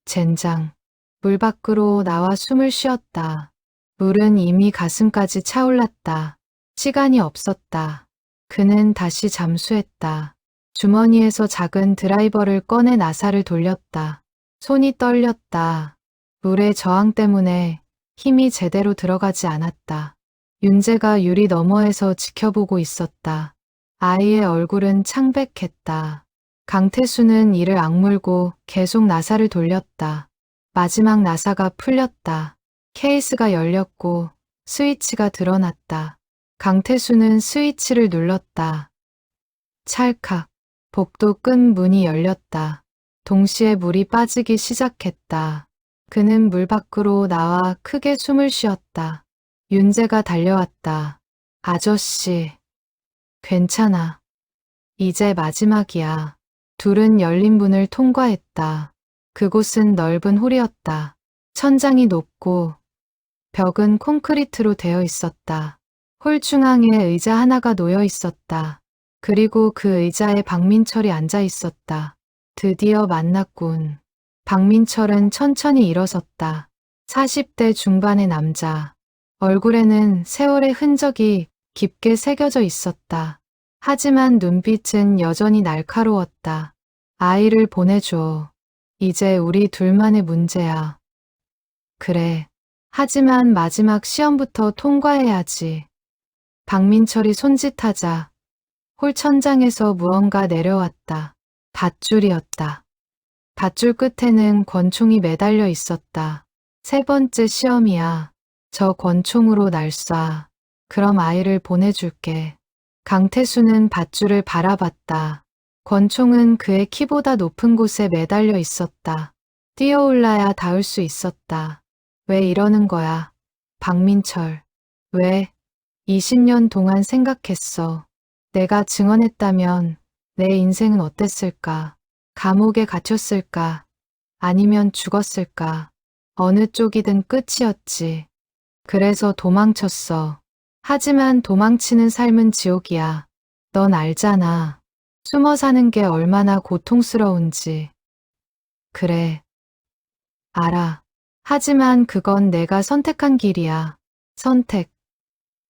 젠장. 물 밖으로 나와 숨을 쉬었다. 물은 이미 가슴까지 차올랐다. 시간이 없었다. 그는 다시 잠수했다. 주머니에서 작은 드라이버를 꺼내 나사를 돌렸다. 손이 떨렸다. 물의 저항 때문에 힘이 제대로 들어가지 않았다. 윤재가 유리 너머에서 지켜보고 있었다. 아이의 얼굴은 창백했다. 강태수는 이를 악물고 계속 나사를 돌렸다. 마지막 나사가 풀렸다. 케이스가 열렸고 스위치가 드러났다. 강태수는 스위치를 눌렀다. 찰칵. 복도 끝 문이 열렸다. 동시에 물이 빠지기 시작했다. 그는 물 밖으로 나와 크게 숨을 쉬었다. 윤재가 달려왔다. 아저씨. 괜찮아. 이제 마지막이야. 둘은 열린 문을 통과했다. 그곳은 넓은 홀이었다. 천장이 높고 벽은 콘크리트로 되어 있었다. 홀 중앙에 의자 하나가 놓여 있었다. 그리고 그 의자에 박민철이 앉아 있었다. 드디어 만났군. 박민철은 천천히 일어섰다. 40대 중반의 남자. 얼굴에는 세월의 흔적이 깊게 새겨져 있었다. 하지만 눈빛은 여전히 날카로웠다. 아이를 보내줘. 이제 우리 둘만의 문제야. 그래. 하지만 마지막 시험부터 통과해야지. 박민철이 손짓하자 홀 천장에서 무언가 내려왔다. 밧줄이었다. 밧줄 끝에는 권총이 매달려 있었다. 3번째 시험이야. 저 권총으로 날 쏴. 그럼 아이를 보내줄게. 강태수는 밧줄을 바라봤다. 권총은 그의 키보다 높은 곳에 매달려 있었다. 뛰어올라야 닿을 수 있었다. 왜 이러는 거야? 박민철. 왜? 20년 동안 생각했어. 내가 증언했다면 내 인생은 어땠을까? 감옥에 갇혔을까? 아니면 죽었을까? 어느 쪽이든 끝이었지. 그래서 도망쳤어. 하지만 도망치는 삶은 지옥이야. 넌 알잖아. 숨어 사는 게 얼마나 고통스러운지. 그래. 알아. 하지만 그건 내가 선택한 길이야. 선택.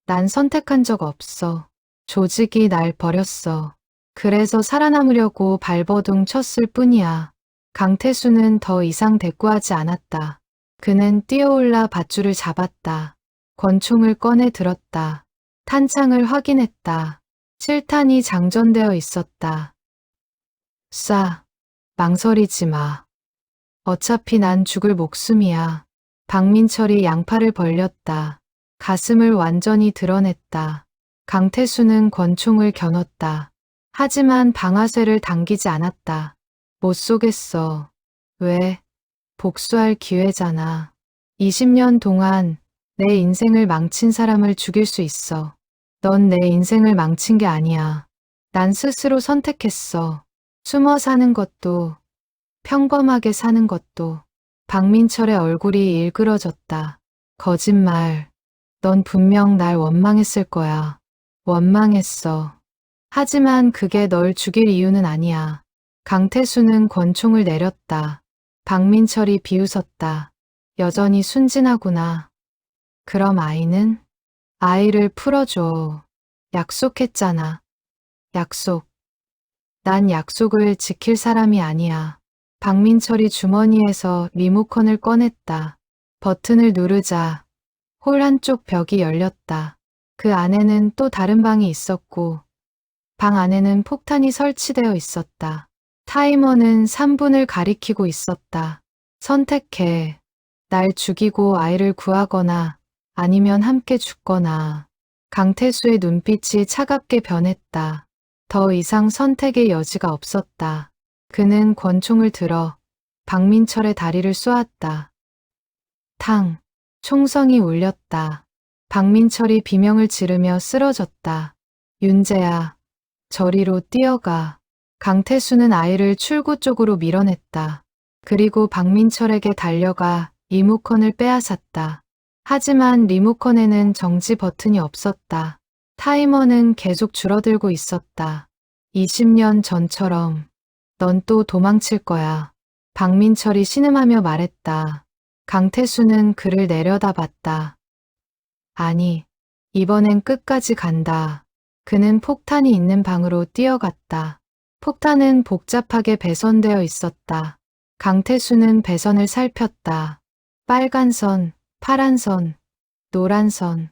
난 선택한 적 없어. 조직이 날 버렸어. 그래서 살아남으려고 발버둥 쳤을 뿐이야. 강태수는 더 이상 대꾸하지 않았다. 그는 뛰어올라 밧줄을 잡았다. 권총을 꺼내 들었다. 탄창을 확인했다. 7탄이 장전되어 있었다. 쏴. 망설이지 마. 어차피 난 죽을 목숨이야. 박민철이 양팔을 벌렸다. 가슴을 완전히 드러냈다. 강태수는 권총을 겨눴다. 하지만 방아쇠를 당기지 않았다. 못 쏘겠어. 왜? 복수할 기회잖아. 20년 동안 내 인생을 망친 사람을 죽일 수 있어. 넌 내 인생을 망친 게 아니야. 난 스스로 선택했어. 숨어 사는 것도, 평범하게 사는 것도. 박민철의 얼굴이 일그러졌다. 거짓말. 넌 분명 날 원망했을 거야. 원망했어. 하지만 그게 널 죽일 이유는 아니야. 강태수는 권총을 내렸다. 박민철이 비웃었다. 여전히 순진하구나. 그럼 아이는? 아이를 풀어줘. 약속했잖아. 약속. 난 약속을 지킬 사람이 아니야. 박민철이 주머니에서 리모컨을 꺼냈다. 버튼을 누르자 홀 한쪽 벽이 열렸다. 그 안에는 또 다른 방이 있었고 방 안에는 폭탄이 설치되어 있었다. 타이머는 3분을 가리키고 있었다. 선택해. 날 죽이고 아이를 구하거나 아니면 함께 죽거나. 강태수의 눈빛이 차갑게 변했다. 더 이상 선택의 여지가 없었다. 그는 권총을 들어 박민철의 다리를 쏘았다. 탕. 총성이 울렸다. 박민철이 비명을 지르며 쓰러졌다. 윤재야, 저리로 뛰어가. 강태수는 아이를 출구 쪽으로 밀어냈다. 그리고 박민철에게 달려가 리모컨을 빼앗았다. 하지만 리모컨에는 정지 버튼이 없었다. 타이머는 계속 줄어들고 있었다. 20년 전처럼 넌 또 도망칠 거야. 박민철이 신음하며 말했다. 강태수는 그를 내려다봤다. 아니, 이번엔 끝까지 간다. 그는 폭탄이 있는 방으로 뛰어갔다. 폭탄은 복잡하게 배선되어 있었다. 강태수는 배선을 살폈다. 빨간 선, 파란 선, 노란 선.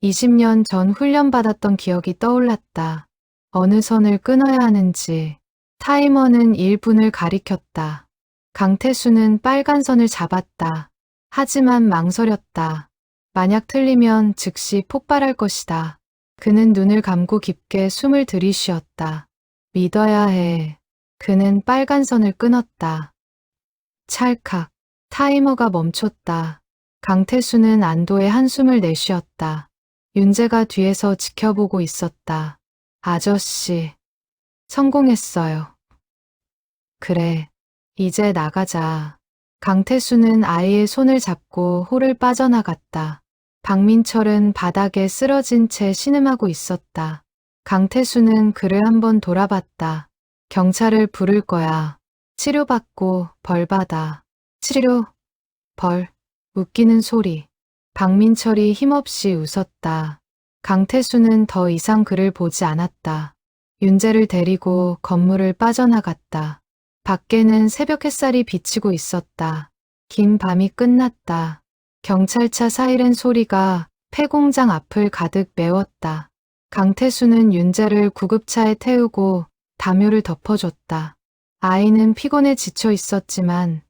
20년 전 훈련받았던 기억이 떠올랐다. 어느 선을 끊어야 하는지. 타이머는 1분을 가리켰다. 강태수는 빨간 선을 잡았다. 하지만 망설였다. 만약 틀리면 즉시 폭발할 것이다. 그는 눈을 감고 깊게 숨을 들이쉬었다. 믿어야 해. 그는 빨간 선을 끊었다. 찰칵. 타이머가 멈췄다. 강태수는 안도의 한숨을 내쉬었다. 윤재가 뒤에서 지켜보고 있었다. 아저씨. 성공했어요. 그래. 이제 나가자. 강태수는 아이의 손을 잡고 홀을 빠져나갔다. 박민철은 바닥에 쓰러진 채 신음하고 있었다. 강태수는 그를 한번 돌아봤다. 경찰을 부를 거야. 치료받고 벌 받아. 치료, 벌, 웃기는 소리. 박민철이 힘없이 웃었다. 강태수는 더 이상 그를 보지 않았다. 윤재를 데리고 건물을 빠져나갔다. 밖에는 새벽 햇살이 비치고 있었다. 긴 밤이 끝났다. 경찰차 사이렌 소리가 폐공장 앞을 가득 메웠다. 강태수는 윤재를 구급차에 태우고 담요를 덮어줬다. 아이는 피곤해 지쳐 있었지만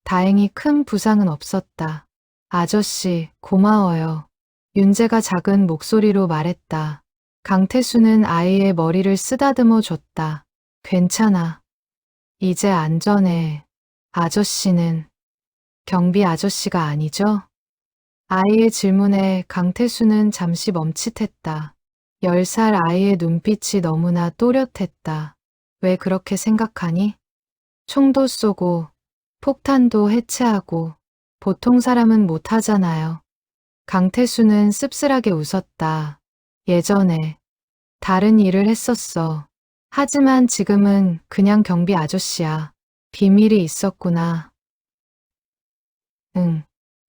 다행히 큰 부상은 없었다. 아저씨, 고마워요. 윤재가 작은 목소리로 말했다. 강태수는 아이의 머리를 쓰다듬어 줬다. 괜찮아. 이제 안전해. 아저씨는 경비 아저씨가 아니죠? 아이의 질문에 강태수는 잠시 멈칫했다. 10살 아이의 눈빛이 너무나 또렷했다. 왜 그렇게 생각하니? 총도 쏘고 폭탄도 해체하고 보통 사람은 못하잖아요. 강태수는 씁쓸하게 웃었다. 예전에 다른 일을 했었어. 하지만 지금은 그냥 경비 아저씨야. 비밀이 있었구나. 응.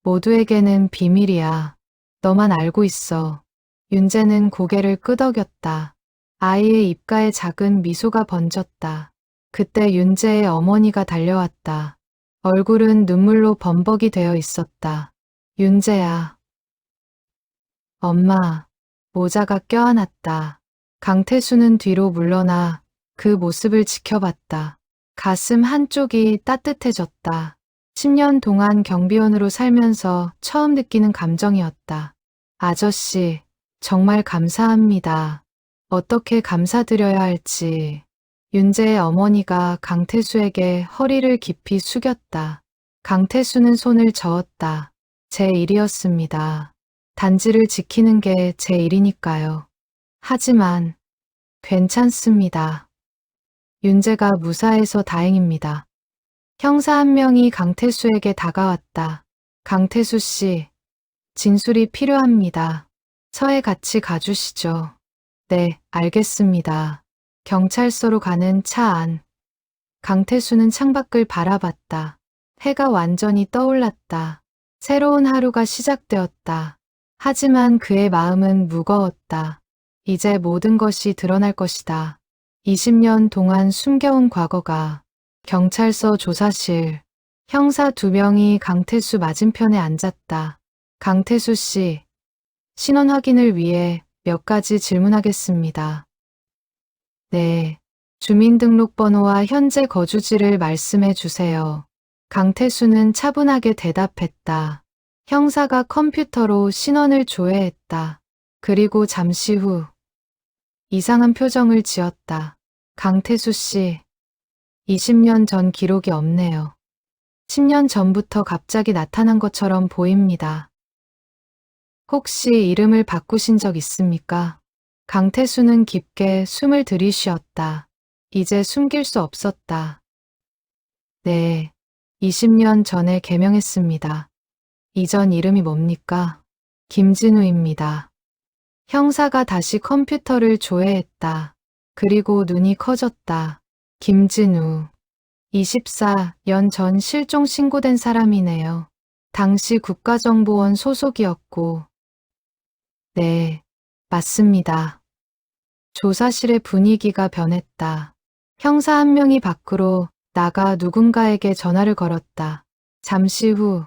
모두에게는 비밀이야. 너만 알고 있어. 윤재는 고개를 끄덕였다. 아이의 입가에 작은 미소가 번졌다. 그때 윤재의 어머니가 달려왔다. 얼굴은 눈물로 범벅이 되어 있었다. 윤재야. 엄마. 모자가 껴안았다. 강태수는 뒤로 물러나 그 모습을 지켜봤다. 가슴 한쪽이 따뜻해졌다. 10년 동안 경비원으로 살면서 처음 느끼는 감정이었다. 아저씨, 정말 감사합니다. 어떻게 감사드려야 할지. 윤재의 어머니가 강태수에게 허리를 깊이 숙였다. 강태수는 손을 저었다. 제 일이었습니다. 단지를 지키는 게 제 일이니까요. 하지만 괜찮습니다. 윤재가 무사해서 다행입니다. 형사 한 명이 강태수에게 다가왔다. 강태수 씨, 진술이 필요합니다. 서에 같이 가주시죠. 네, 알겠습니다. 경찰서로 가는 차 안. 강태수는 창밖을 바라봤다. 해가 완전히 떠올랐다. 새로운 하루가 시작되었다. 하지만 그의 마음은 무거웠다. 이제 모든 것이 드러날 것이다. 20년 동안 숨겨온 과거가. 경찰서 조사실. 형사 2명이 강태수 맞은편에 앉았다. 강태수 씨, 신원 확인을 위해 몇 가지 질문하겠습니다. 네, 주민등록번호와 현재 거주지를 말씀해 주세요. 강태수는 차분하게 대답했다. 형사가 컴퓨터로 신원을 조회했다. 그리고 잠시 후 이상한 표정을 지었다. 강태수 씨, 20년 전 기록이 없네요. 10년 전부터 갑자기 나타난 것처럼 보입니다. 혹시 이름을 바꾸신 적 있습니까? 강태수는 깊게 숨을 들이쉬었다. 이제 숨길 수 없었다. 네, 20년 전에 개명했습니다. 이전 이름이 뭡니까? 김진우입니다. 형사가 다시 컴퓨터를 조회했다. 그리고 눈이 커졌다. 김진우. 24년 전 실종 신고된 사람이네요. 당시 국가정보원 소속이었고. 네, 맞습니다. 조사실의 분위기가 변했다. 형사 한 명이 밖으로 나가 누군가에게 전화를 걸었다. 잠시 후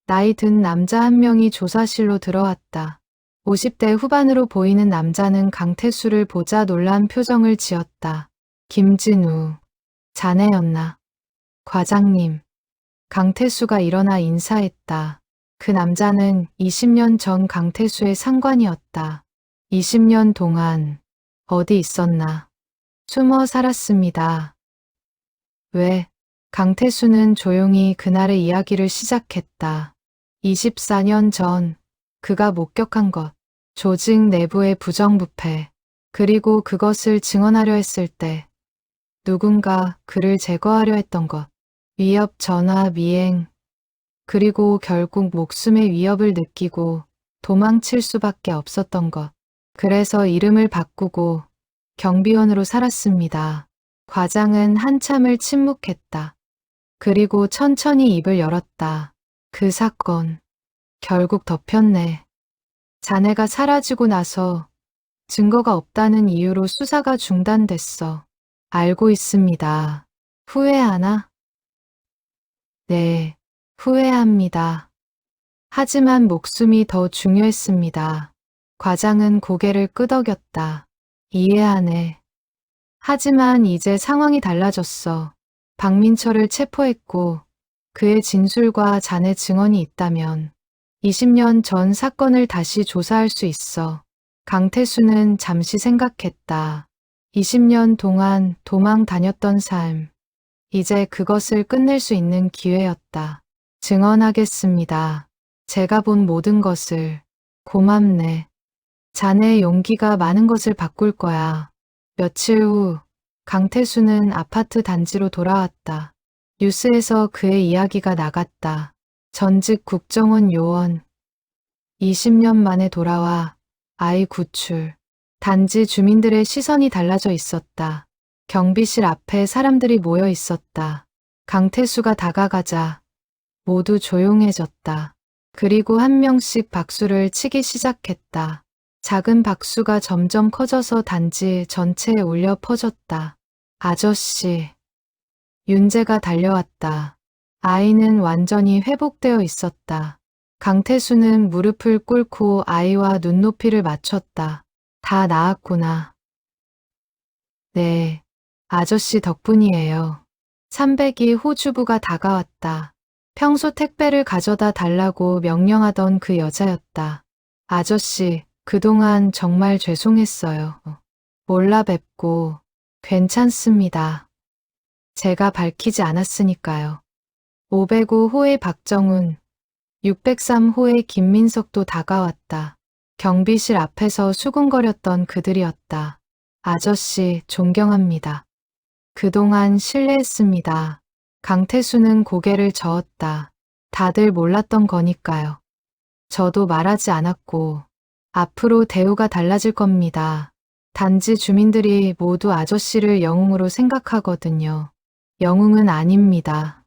나이 든 남자 한 명이 조사실로 들어왔다. 50대 후반으로 보이는 남자는 강태수를 보자 놀란 표정을 지었다. 김진우, 자네였나? 과장님. 강태수가 일어나 인사했다. 그 남자는 20년 전 강태수의 상관이었다. 20년 동안 어디 있었나? 숨어 살았습니다. 왜? 강태수는 조용히 그날의 이야기를 시작했다. 24년 전 그가 목격한 것, 조직 내부의 부정부패, 그리고 그것을 증언하려 했을 때 누군가 그를 제거하려 했던 것, 위협 전화 미행, 그리고 결국 목숨의 위협을 느끼고 도망칠 수밖에 없었던 것. 그래서 이름을 바꾸고 경비원으로 살았습니다. 과장은 한참을 침묵했다. 그리고 천천히 입을 열었다. 그 사건, 결국 덮였네. 자네가 사라지고 나서 증거가 없다는 이유로 수사가 중단됐어. 알고 있습니다. 후회하나? 네, 후회합니다. 하지만 목숨이 더 중요했습니다. 과장은 고개를 끄덕였다. 이해하네. 하지만 이제 상황이 달라졌어. 박민철을 체포했고 그의 진술과 자네 증언이 있다면 20년 전 사건을 다시 조사할 수 있어. 강태수는 잠시 생각했다. 20년 동안 도망 다녔던 삶. 이제 그것을 끝낼 수 있는 기회였다. 증언하겠습니다. 제가 본 모든 것을. 고맙네. 자네의 용기가 많은 것을 바꿀 거야. 며칠 후 강태수는 아파트 단지로 돌아왔다. 뉴스에서 그의 이야기가 나갔다. 전직 국정원 요원. 20년 만에 돌아와 아이 구출. 단지 주민들의 시선이 달라져 있었다. 경비실 앞에 사람들이 모여 있었다. 강태수가 다가가자 모두 조용해졌다. 그리고 한 명씩 박수를 치기 시작했다. 작은 박수가 점점 커져서 단지 전체에 울려 퍼졌다. 아저씨. 윤재가 달려왔다. 아이는 완전히 회복되어 있었다. 강태수는 무릎을 꿇고 아이와 눈높이를 맞췄다. 다 나았구나. 네, 아저씨 덕분이에요. 300이 호주부가 다가왔다. 평소 택배를 가져다 달라고 명령하던 그 여자였다. 아저씨, 그동안 정말 죄송했어요. 몰라 뵙고 괜찮습니다. 제가 밝히지 않았으니까요. 505호의 박정훈, 603호의 김민석도 다가왔다. 경비실 앞에서 수군거렸던 그들이었다. 아저씨, 존경합니다. 그동안 실례했습니다. 강태수는 고개를 저었다. 다들 몰랐던 거니까요. 저도 말하지 않았고, 앞으로 대우가 달라질 겁니다. 단지 주민들이 모두 아저씨를 영웅으로 생각하거든요. 영웅은 아닙니다.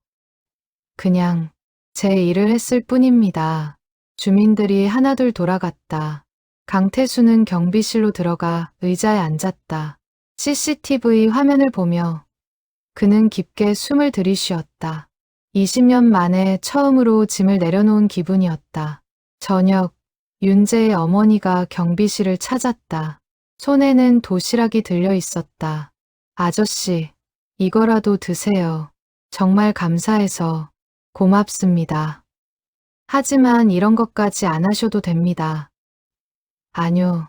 그냥 제 일을 했을 뿐입니다. 주민들이 하나둘 돌아갔다. 강태수는 경비실로 들어가 의자에 앉았다. CCTV 화면을 보며 그는 깊게 숨을 들이쉬었다. 20년 만에 처음으로 짐을 내려놓은 기분이었다. 저녁, 윤재의 어머니가 경비실을 찾았다. 손에는 도시락이 들려 있었다. 아저씨, 이거라도 드세요. 정말 감사해서 고맙습니다. 하지만 이런 것까지 안 하셔도 됩니다. 아뇨.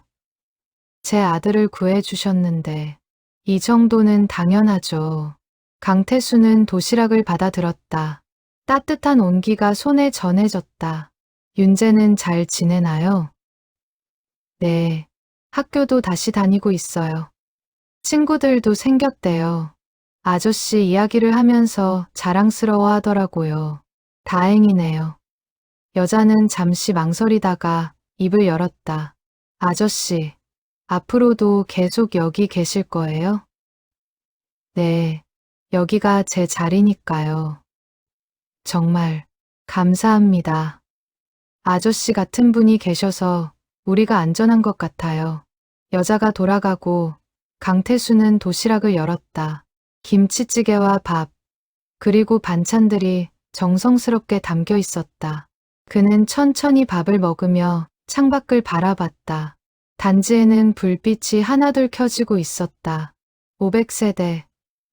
제 아들을 구해주셨는데 이 정도는 당연하죠. 강태수는 도시락을 받아들었다. 따뜻한 온기가 손에 전해졌다. 윤재는 잘 지내나요? 네. 학교도 다시 다니고 있어요. 친구들도 생겼대요. 아저씨 이야기를 하면서 자랑스러워 하더라고요. 다행이네요. 여자는 잠시 망설이다가 입을 열었다. 아저씨, 앞으로도 계속 여기 계실 거예요? 네, 여기가 제 자리니까요. 정말 감사합니다. 아저씨 같은 분이 계셔서 우리가 안전한 것 같아요. 여자가 돌아가고 강태수는 도시락을 열었다. 김치찌개와 밥, 그리고 반찬들이 정성스럽게 담겨 있었다. 그는 천천히 밥을 먹으며 창밖을 바라봤다. 단지에는 불빛이 하나둘 켜지고 있었다. 500세대,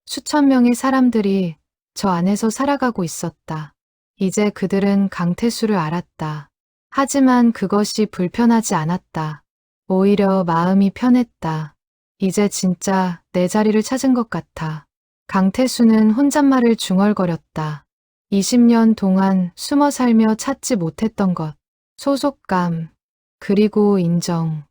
수천 명의 사람들이 저 안에서 살아가고 있었다. 이제 그들은 강태수를 알았다. 하지만 그것이 불편하지 않았다. 오히려 마음이 편했다. 이제 진짜 내 자리를 찾은 것 같아. 강태수는 혼잣말을 중얼거렸다. 20년 동안 숨어 살며 찾지 못했던 것, 소속감, 그리고 인정.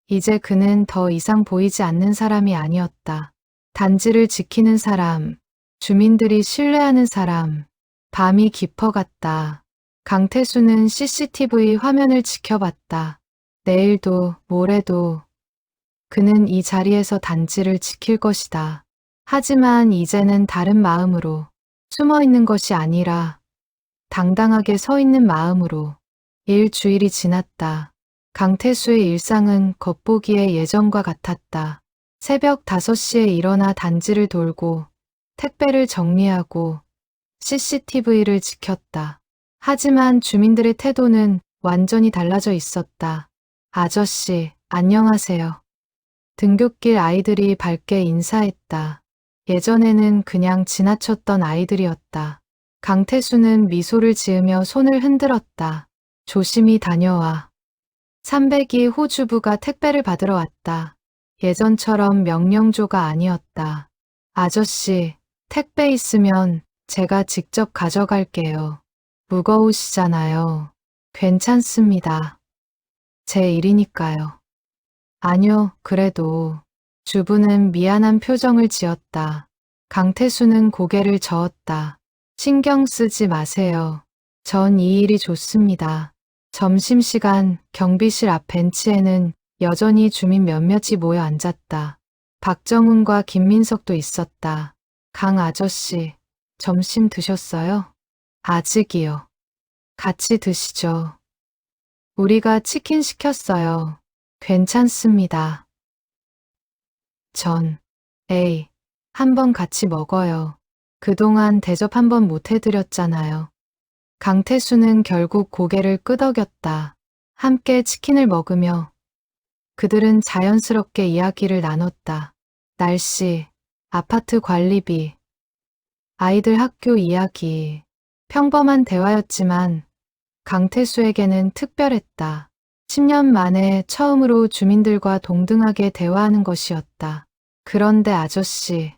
이제 그는 더 이상 보이지 않는 사람이 아니었다. 단지를 지키는 사람, 주민들이 신뢰하는 사람. 밤이 깊어갔다. 강태수는 CCTV 화면을 지켜봤다. 내일도 모레도 그는 이 자리에서 단지를 지킬 것이다. 하지만 이제는 다른 마음으로, 숨어 있는 것이 아니라 당당하게 서 있는 마음으로. 일주일이 지났다. 강태수의 일상은 겉보기에 예전과 같았다. 새벽 5시에 일어나 단지를 돌고 택배를 정리하고 CCTV를 지켰다. 하지만 주민들의 태도는 완전히 달라져 있었다. 아저씨, 안녕하세요. 등굣길 아이들이 밝게 인사했다. 예전에는 그냥 지나쳤던 아이들이었다. 강태수는 미소를 지으며 손을 흔들었다. 조심히 다녀와. 302 호주부가 택배를 받으러 왔다. 예전처럼 명령조가 아니었다. 아저씨, 택배 있으면 제가 직접 가져갈게요. 무거우시잖아요. 괜찮습니다. 제 일이니까요. 아니요, 그래도. 주부는 미안한 표정을 지었다. 강태수는 고개를 저었다. 신경 쓰지 마세요. 전 이 일이 좋습니다. 점심시간 경비실 앞 벤치에는 여전히 주민 몇몇이 모여 앉았다. 박정훈과 김민석도 있었다. 강 아저씨, 점심 드셨어요? 아직이요. 같이 드시죠. 우리가 치킨 시켰어요. 괜찮습니다. 에이, 한번 같이 먹어요. 그동안 대접 한번 못 해드렸잖아요. 강태수는 결국 고개를 끄덕였다. 함께 치킨을 먹으며 그들은 자연스럽게 이야기를 나눴다. 날씨, 아파트 관리비, 아이들 학교 이야기. 평범한 대화였지만 강태수에게는 특별했다. 10년 만에 처음으로 주민들과 동등하게 대화하는 것이었다. 그런데 아저씨,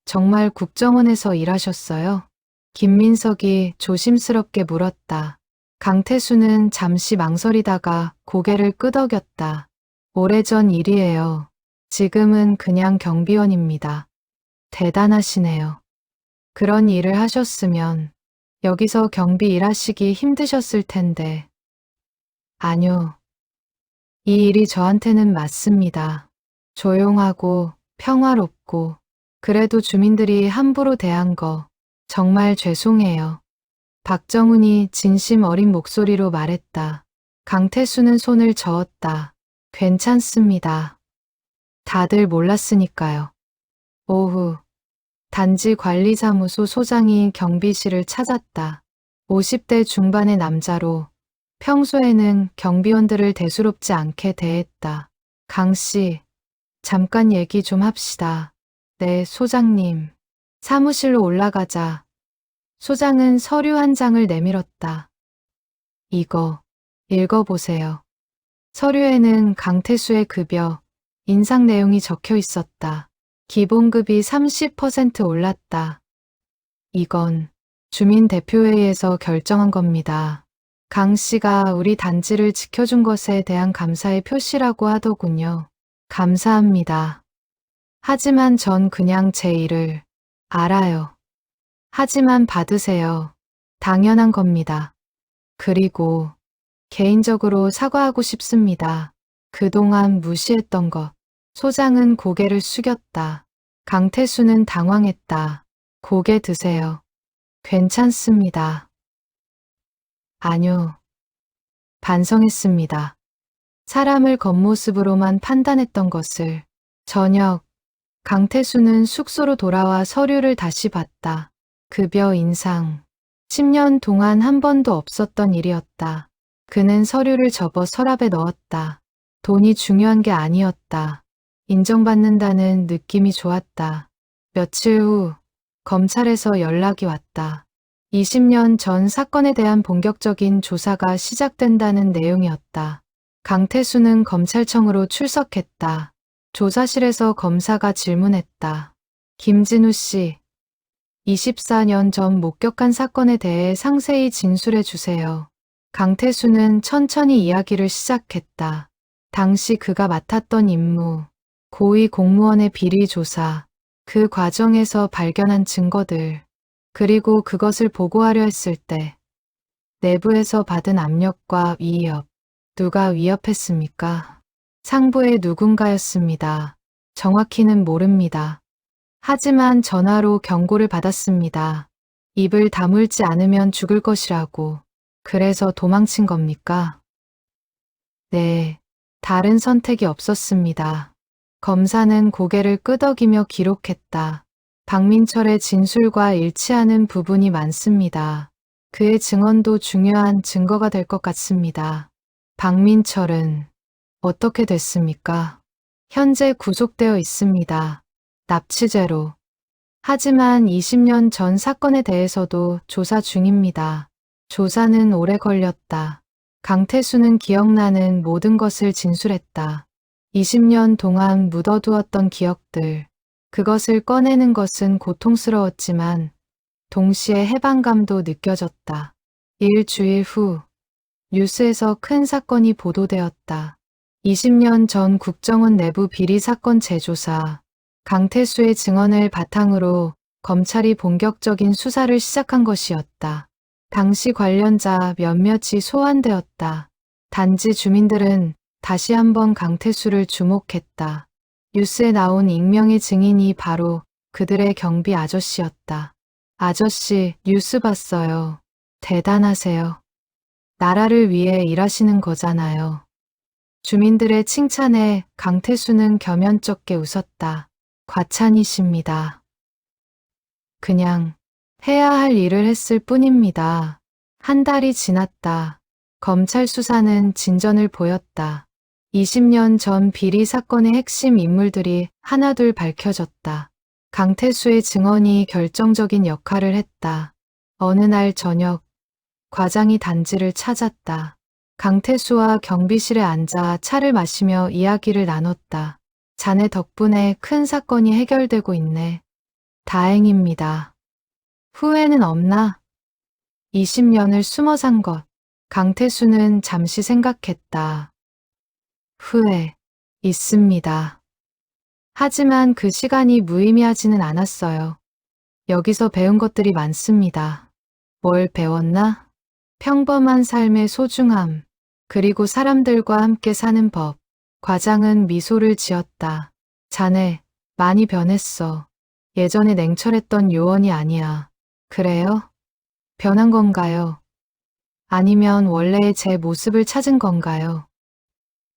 정말 국정원에서 일하셨어요? 김민석이 조심스럽게 물었다. 강태수는 잠시 망설이다가 고개를 끄덕였다. 오래전 일이에요. 지금은 그냥 경비원입니다. 대단하시네요. 그런 일을 하셨으면 여기서 경비 일하시기 힘드셨을 텐데. 아뇨. 이 일이 저한테는 맞습니다. 조용하고 평화롭고 그래도 주민들이 함부로 대한 거 정말 죄송해요. 박정훈이 진심 어린 목소리로 말했다. 강태수는 손을 저었다. 괜찮습니다. 다들 몰랐으니까요. 오후 단지 관리사무소 소장이 경비실을 찾았다. 50대 중반의 남자로 평소에는 경비원들을 대수롭지 않게 대했다. 강 씨, 잠깐 얘기 좀 합시다. 네, 소장님. 사무실로 올라가자. 소장은 서류 한 장을 내밀었다. 이거 읽어보세요. 서류에는 강태수의 급여, 인상 내용이 적혀 있었다. 기본급이 30% 올랐다. 이건 주민대표회의에서 결정한 겁니다. 강 씨가 우리 단지를 지켜준 것에 대한 감사의 표시라고 하더군요. 감사합니다. 하지만 전 그냥 제 일을 알아요. 하지만 받으세요. 당연한 겁니다. 그리고 개인적으로 사과하고 싶습니다. 그동안 무시했던 것. 소장은 고개를 숙였다. 강태수는 당황했다. 고개 드세요. 괜찮습니다. 아뇨. 반성했습니다. 사람을 겉모습으로만 판단했던 것을. 저녁, 강태수는 숙소로 돌아와 서류를 다시 봤다. 급여 인상. 10년 동안 한 번도 없었던 일이었다. 그는 서류를 접어 서랍에 넣었다. 돈이 중요한 게 아니었다. 인정받는다는 느낌이 좋았다. 며칠 후 검찰에서 연락이 왔다. 20년 전 사건에 대한 본격적인 조사가 시작된다는 내용이었다. 강태수는 검찰청으로 출석했다. 조사실에서 검사가 질문했다. 김진우 씨, 24년 전 목격한 사건에 대해 상세히 진술해 주세요. 강태수는 천천히 이야기를 시작했다. 당시 그가 맡았던 임무, 고위 공무원의 비리 조사, 그 과정에서 발견한 증거들, 그리고 그것을 보고하려 했을 때 내부에서 받은 압력과 위협, 누가 위협했습니까? 상부의 누군가였습니다. 정확히는 모릅니다. 하지만 전화로 경고를 받았습니다. 입을 다물지 않으면 죽을 것이라고. 그래서 도망친 겁니까? 네, 다른 선택이 없었습니다. 검사는 고개를 끄덕이며 기록했다. 박민철의 진술과 일치하는 부분이 많습니다. 그의 증언도 중요한 증거가 될 것 같습니다. 박민철은 어떻게 됐습니까? 현재 구속되어 있습니다. 납치죄로. 하지만 20년 전 사건에 대해서도 조사 중입니다. 조사는 오래 걸렸다. 강태수는 기억나는 모든 것을 진술했다. 20년 동안 묻어두었던 기억들, 그것을 꺼내는 것은 고통스러웠지만 동시에 해방감도 느껴졌다. 일주일 후 뉴스에서 큰 사건이 보도되었다. 20년 전 국정원 내부 비리 사건 재조사. 강태수의 증언을 바탕으로 검찰이 본격적인 수사를 시작한 것이었다. 당시 관련자 몇몇이 소환되었다. 단지 주민들은 다시 한번 강태수를 주목했다. 뉴스에 나온 익명의 증인이 바로 그들의 경비 아저씨였다. 아저씨, 뉴스 봤어요. 대단하세요. 나라를 위해 일하시는 거잖아요. 주민들의 칭찬에 강태수는 겸연쩍게 웃었다. 과찬이십니다. 그냥 해야 할 일을 했을 뿐입니다. 한 달이 지났다. 검찰 수사는 진전을 보였다. 20년 전 비리 사건의 핵심 인물들이 하나둘 밝혀졌다. 강태수의 증언이 결정적인 역할을 했다. 어느 날 저녁, 과장이 단지를 찾았다. 강태수와 경비실에 앉아 차를 마시며 이야기를 나눴다. 자네 덕분에 큰 사건이 해결되고 있네. 다행입니다. 후회는 없나? 20년을 숨어 산 것. 강태수는 잠시 생각했다. 후회, 있습니다. 하지만 그 시간이 무의미하지는 않았어요. 여기서 배운 것들이 많습니다. 뭘 배웠나? 평범한 삶의 소중함, 그리고 사람들과 함께 사는 법. 과장은 미소를 지었다. 자네, 많이 변했어. 예전에 냉철했던 요원이 아니야. 그래요? 변한 건가요? 아니면 원래의 제 모습을 찾은 건가요?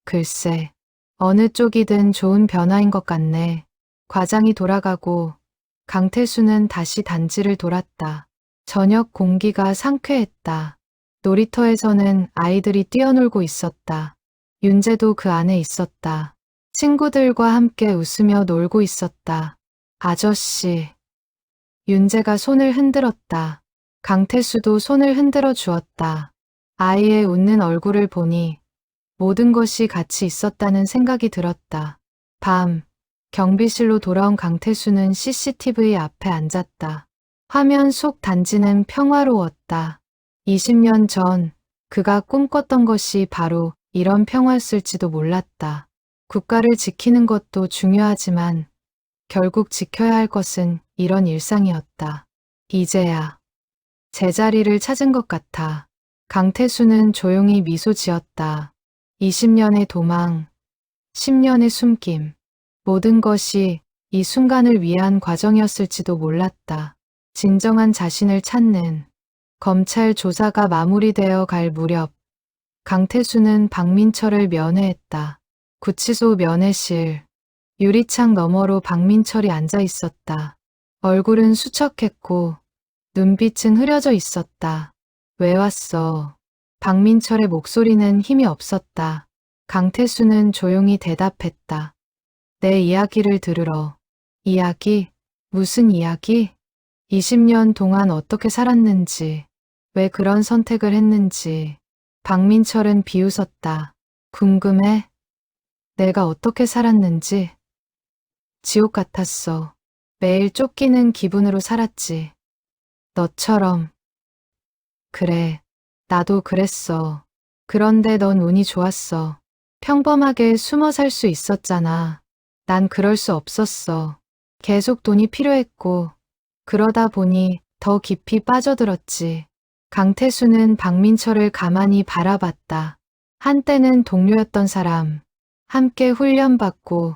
글쎄, 어느 쪽이든 좋은 변화인 것 같네. 과장이 돌아가고 강태수는 다시 단지를 돌았다. 저녁 공기가 상쾌했다. 놀이터에서는 아이들이 뛰어놀고 있었다. 윤재도 그 안에 있었다. 친구들과 함께 웃으며 놀고 있었다. 아저씨. 윤재가 손을 흔들었다. 강태수도 손을 흔들어 주었다. 아이의 웃는 얼굴을 보니 모든 것이 같이 있었다는 생각이 들었다. 밤, 경비실로 돌아온 강태수는 CCTV 앞에 앉았다. 화면 속 단지는 평화로웠다. 20년 전 그가 꿈꿨던 것이 바로 이런 평화였을지도 몰랐다. 국가를 지키는 것도 중요하지만 결국 지켜야 할 것은 이런 일상이었다. 이제야 제자리를 찾은 것 같아. 강태수는 조용히 미소 지었다. 20년의 도망, 10년의 숨김, 모든 것이 이 순간을 위한 과정이었을지도 몰랐다. 진정한 자신을 찾는 검찰 조사가 마무리되어 갈 무렵, 강태수는 박민철을 면회했다. 구치소 면회실, 유리창 너머로 박민철이 앉아 있었다. 얼굴은 수척했고 눈빛은 흐려져 있었다. 왜 왔어? 박민철의 목소리는 힘이 없었다. 강태수는 조용히 대답했다. 내 이야기를 들으러. 이야기? 무슨 이야기? 20년 동안 어떻게 살았는지, 왜 그런 선택을 했는지. 박민철은 비웃었다. 궁금해? 내가 어떻게 살았는지. 지옥 같았어. 매일 쫓기는 기분으로 살았지. 너처럼. 그래, 나도 그랬어. 그런데 넌 운이 좋았어. 평범하게 숨어 살 수 있었잖아. 난 그럴 수 없었어. 계속 돈이 필요했고, 그러다 보니 더 깊이 빠져들었지. 강태수는 박민철을 가만히 바라봤다. 한때는 동료였던 사람, 함께 훈련받고,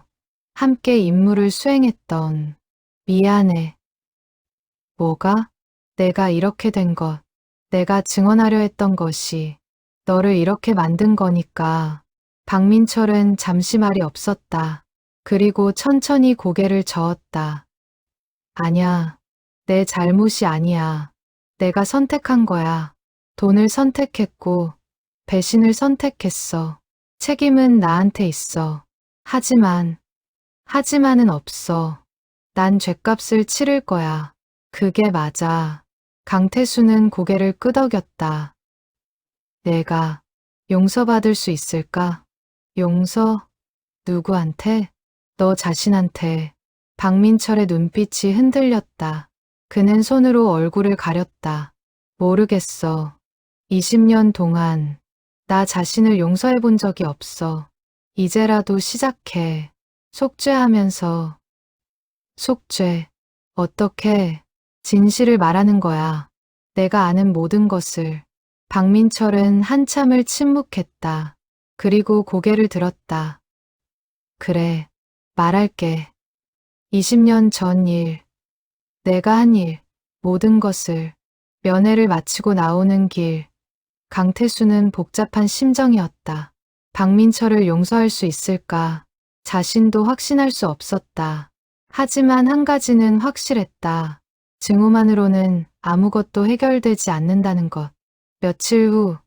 함께 임무를 수행했던. 미안해. 뭐가? 내가 이렇게 된 것, 내가 증언하려 했던 것이 너를 이렇게 만든 거니까. 박민철은 잠시 말이 없었다. 그리고 천천히 고개를 저었다. 아냐, 내 잘못이 아니야. 내가 선택한 거야. 돈을 선택했고, 배신을 선택했어. 책임은 나한테 있어. 하지만은 없어. 난 죗값을 치를 거야. 그게 맞아. 강태수는 고개를 끄덕였다. 내가 용서받을 수 있을까? 용서? 누구한테? 너 자신한테. 박민철의 눈빛이 흔들렸다. 그는 손으로 얼굴을 가렸다. 모르겠어. 20년 동안 나 자신을 용서해 본 적이 없어. 이제라도 시작해. 속죄하면서. 속죄. 어떻게? 진실을 말하는 거야. 내가 아는 모든 것을. 박민철은 한참을 침묵했다. 그리고 고개를 들었다. 그래, 말할게. 20년 전 일, 내가 한 일, 모든 것을. 면회를 마치고 나오는 길, 강태수는 복잡한 심정이었다. 박민철을 용서할 수 있을까? 자신도 확신할 수 없었다. 하지만 한 가지는 확실했다. 증오만으로는 아무것도 해결되지 않는다는 것. 며칠 후,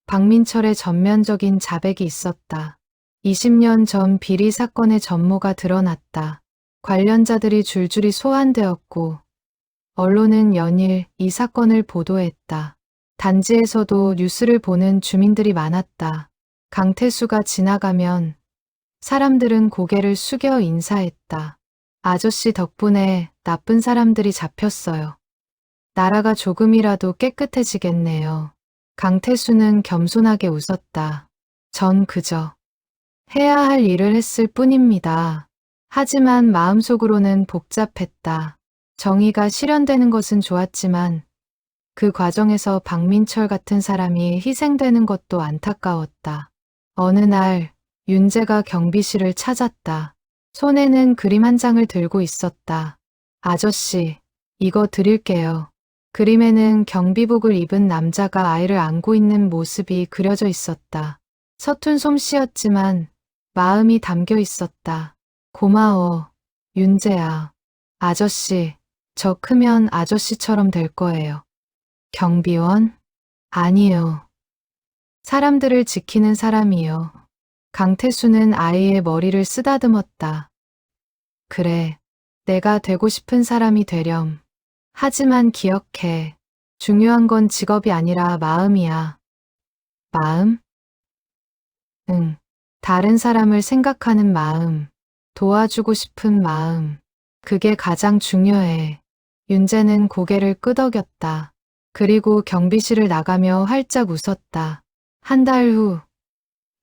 박민철의 전면적인 자백이 있었다. 20년 전 비리 사건의 전모가 드러났다. 관련자들이 줄줄이 소환되었고, 언론은 연일 이 사건을 보도했다. 단지에서도 뉴스를 보는 주민들이 많았다. 강태수가 지나가면 사람들은 고개를 숙여 인사했다. 아저씨 덕분에 나쁜 사람들이 잡혔어요. 나라가 조금이라도 깨끗해지겠네요. 강태수는 겸손하게 웃었다. 전 그저 해야 할 일을 했을 뿐입니다. 하지만 마음속으로는 복잡했다. 정의가 실현되는 것은 좋았지만 그 과정에서 박민철 같은 사람이 희생되는 것도 안타까웠다. 어느 날 윤재가 경비실을 찾았다. 손에는 그림 한 장을 들고 있었다. 아저씨, 이거 드릴게요. 그림에는 경비복을 입은 남자가 아이를 안고 있는 모습이 그려져 있었다. 서툰 솜씨였지만 마음이 담겨 있었다. 고마워, 윤재야. 아저씨, 저 크면 아저씨처럼 될 거예요. 경비원? 아니요. 사람들을 지키는 사람이요. 강태수는 아이의 머리를 쓰다듬었다. 그래, 내가 되고 싶은 사람이 되렴. 하지만 기억해. 중요한 건 직업이 아니라 마음이야. 마음? 응. 다른 사람을 생각하는 마음. 도와주고 싶은 마음. 그게 가장 중요해. 윤재는 고개를 끄덕였다. 그리고 경비실을 나가며 활짝 웃었다. 한 달 후,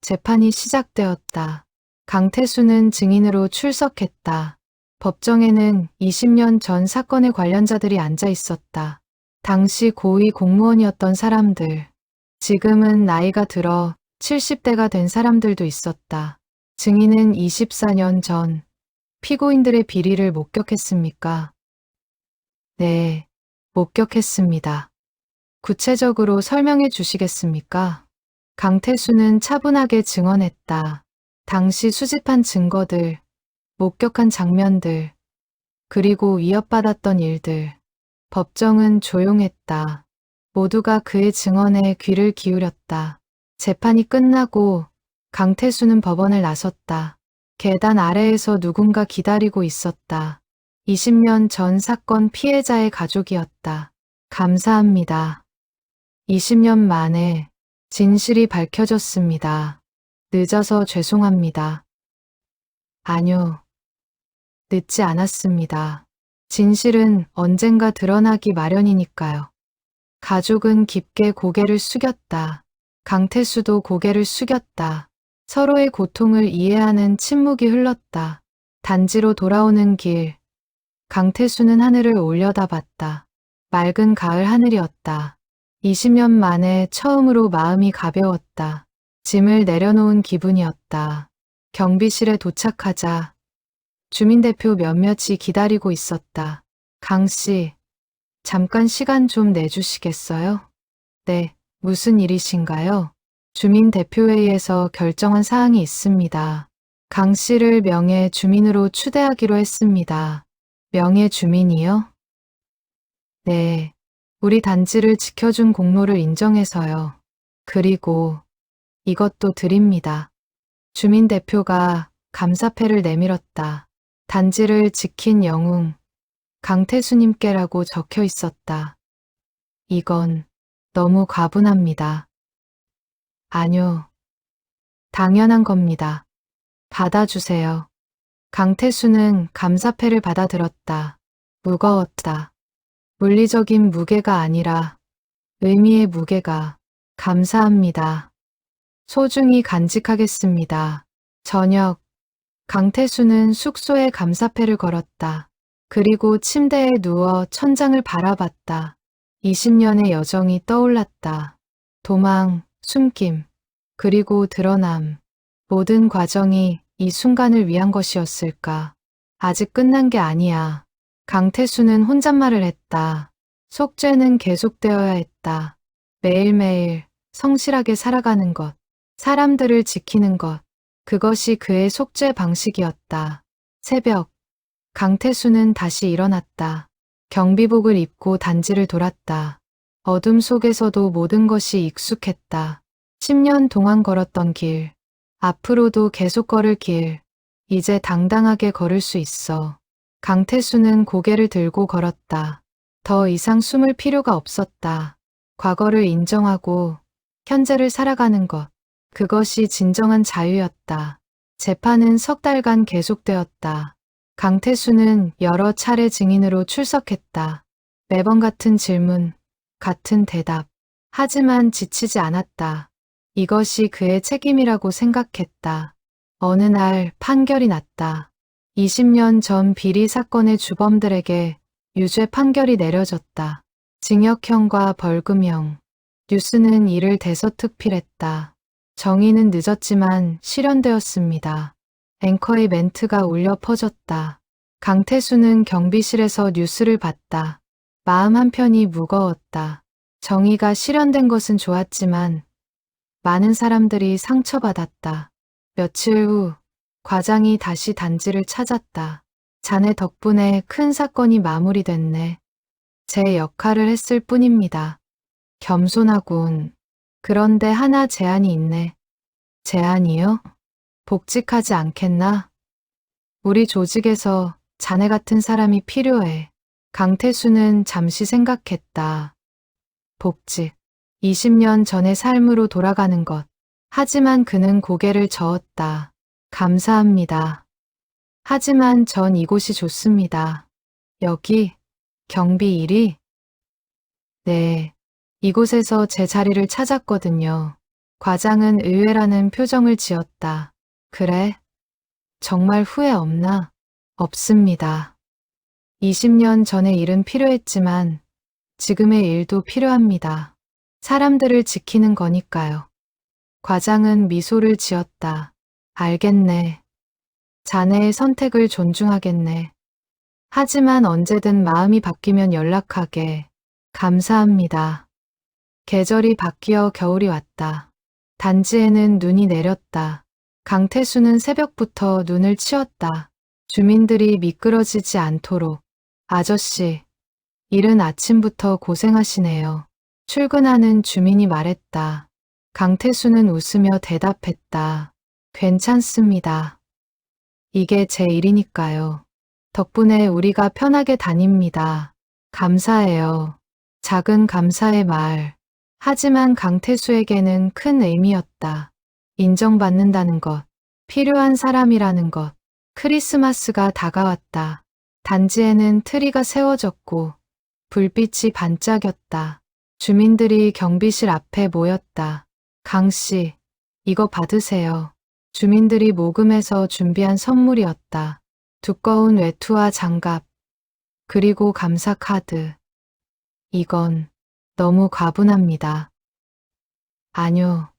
재판이 시작되었다. 강태수는 증인으로 출석했다. 법정에는 20년 전 사건의 관련자들이 앉아 있었다. 당시 고위 공무원이었던 사람들, 지금은 나이가 들어 70대가 된 사람들도 있었다. 증인은 24년 전 피고인들의 비리를 목격했습니까? 네, 목격했습니다. 구체적으로 설명해 주시겠습니까? 강태수는 차분하게 증언했다. 당시 수집한 증거들, 목격한 장면들, 그리고 위협받았던 일들. 법정은 조용했다. 모두가 그의 증언에 귀를 기울였다. 재판이 끝나고 강태수는 법원을 나섰다. 계단 아래에서 누군가 기다리고 있었다. 20년 전 사건 피해자의 가족이었다. 감사합니다. 20년 만에 진실이 밝혀졌습니다. 늦어서 죄송합니다. 아니요. 늦지 않았습니다. 진실은 언젠가 드러나기 마련이니까요. 가족은 깊게 고개를 숙였다. 강태수도 고개를 숙였다. 서로의 고통을 이해하는 침묵이 흘렀다. 단지로 돌아오는 길. 강태수는 하늘을 올려다봤다. 맑은 가을 하늘이었다. 20년 만에 처음으로 마음이 가벼웠다. 짐을 내려놓은 기분이었다. 경비실에 도착하자 주민대표 몇몇이 기다리고 있었다. 강 씨, 잠깐 시간 좀 내주시겠어요? 네, 무슨 일이신가요? 주민대표회의에서 결정한 사항이 있습니다. 강 씨를 명예 주민으로 추대하기로 했습니다. 명예 주민이요? 네, 우리 단지를 지켜준 공로를 인정해서요. 그리고 이것도 드립니다. 주민대표가 감사패를 내밀었다. 단지를 지킨 영웅, 강태수님께라고 적혀 있었다. 이건 너무 과분합니다. 아뇨, 당연한 겁니다. 받아주세요. 강태수는 감사패를 받아들었다. 무거웠다. 물리적인 무게가 아니라 의미의 무게가. 감사합니다. 소중히 간직하겠습니다. 저녁, 강태수는 숙소에 감사패를 걸었다. 그리고 침대에 누워 천장을 바라봤다. 20년의 여정이 떠올랐다. 도망, 숨김, 그리고 드러남. 모든 과정이 이 순간을 위한 것이었을까? 아직 끝난 게 아니야. 강태수는 혼잣말을 했다. 속죄는 계속되어야 했다. 매일매일 성실하게 살아가는 것, 사람들을 지키는 것, 그것이 그의 속죄 방식이었다. 새벽, 강태수는 다시 일어났다. 경비복을 입고 단지를 돌았다. 어둠 속에서도 모든 것이 익숙했다. 10년 동안 걸었던 길, 앞으로도 계속 걸을 길, 이제 당당하게 걸을 수 있어. 강태수는 고개를 들고 걸었다. 더 이상 숨을 필요가 없었다. 과거를 인정하고 현재를 살아가는 것, 그것이 진정한 자유였다. 재판은 석 달간 계속되었다. 강태수는 여러 차례 증인으로 출석했다. 매번 같은 질문, 같은 대답. 하지만 지치지 않았다. 이것이 그의 책임이라고 생각했다. 어느 날 판결이 났다. 20년 전 비리 사건의 주범들에게 유죄 판결이 내려졌다. 징역형과 벌금형. 뉴스는 이를 대서특필했다. 정의는 늦었지만 실현되었습니다. 앵커의 멘트가 울려 퍼졌다. 강태수는 경비실에서 뉴스를 봤다. 마음 한편이 무거웠다. 정의가 실현된 것은 좋았지만 많은 사람들이 상처받았다. 며칠 후 과장이 다시 단지를 찾았다. 자네 덕분에 큰 사건이 마무리됐네. 제 역할을 했을 뿐입니다. 겸손하군. 그런데 하나 제안이 있네. 제안이요? 복직하지 않겠나? 우리 조직에서 자네 같은 사람이 필요해. 강태수는 잠시 생각했다. 복직. 20년 전의 삶으로 돌아가는 것. 하지만 그는 고개를 저었다. 감사합니다. 하지만 전 이곳이 좋습니다. 여기, 경비 1위? 네, 이곳에서 제 자리를 찾았거든요. 과장은 의외라는 표정을 지었다. 그래? 정말 후회 없나? 없습니다. 20년 전의 일은 필요했지만 지금의 일도 필요합니다. 사람들을 지키는 거니까요. 과장은 미소를 지었다. 알겠네. 자네의 선택을 존중하겠네. 하지만 언제든 마음이 바뀌면 연락하게. 감사합니다. 계절이 바뀌어 겨울이 왔다. 단지에는 눈이 내렸다. 강태수는 새벽부터 눈을 치웠다. 주민들이 미끄러지지 않도록. 아저씨, 이른 아침부터 고생하시네요. 출근하는 주민이 말했다. 강태수는 웃으며 대답했다. 괜찮습니다. 이게 제 일이니까요. 덕분에 우리가 편하게 다닙니다. 감사해요. 작은 감사의 말. 하지만 강태수에게는 큰 의미였다. 인정받는다는 것, 필요한 사람이라는 것. 크리스마스가 다가왔다. 단지에는 트리가 세워졌고 불빛이 반짝였다. 주민들이 경비실 앞에 모였다. 강씨, 이거 받으세요. 주민들이 모금해서 준비한 선물이었다. 두꺼운 외투와 장갑, 그리고 감사 카드. 이건 너무 과분합니다. 아뇨.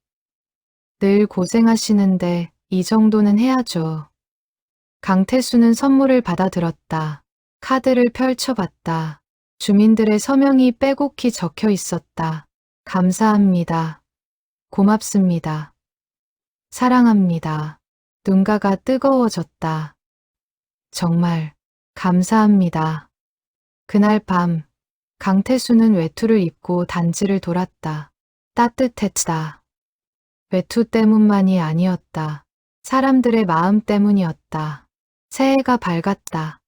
늘 고생하시는데 이 정도는 해야죠. 강태수는 선물을 받아들었다. 카드를 펼쳐봤다. 주민들의 서명이 빼곡히 적혀 있었다. 감사합니다. 고맙습니다. 사랑합니다. 눈가가 뜨거워졌다. 정말 감사합니다. 그날 밤 강태수는 외투를 입고 단지를 돌았다. 따뜻했다. 외투 때문만이 아니었다. 사람들의 마음 때문이었다. 새해가 밝았다.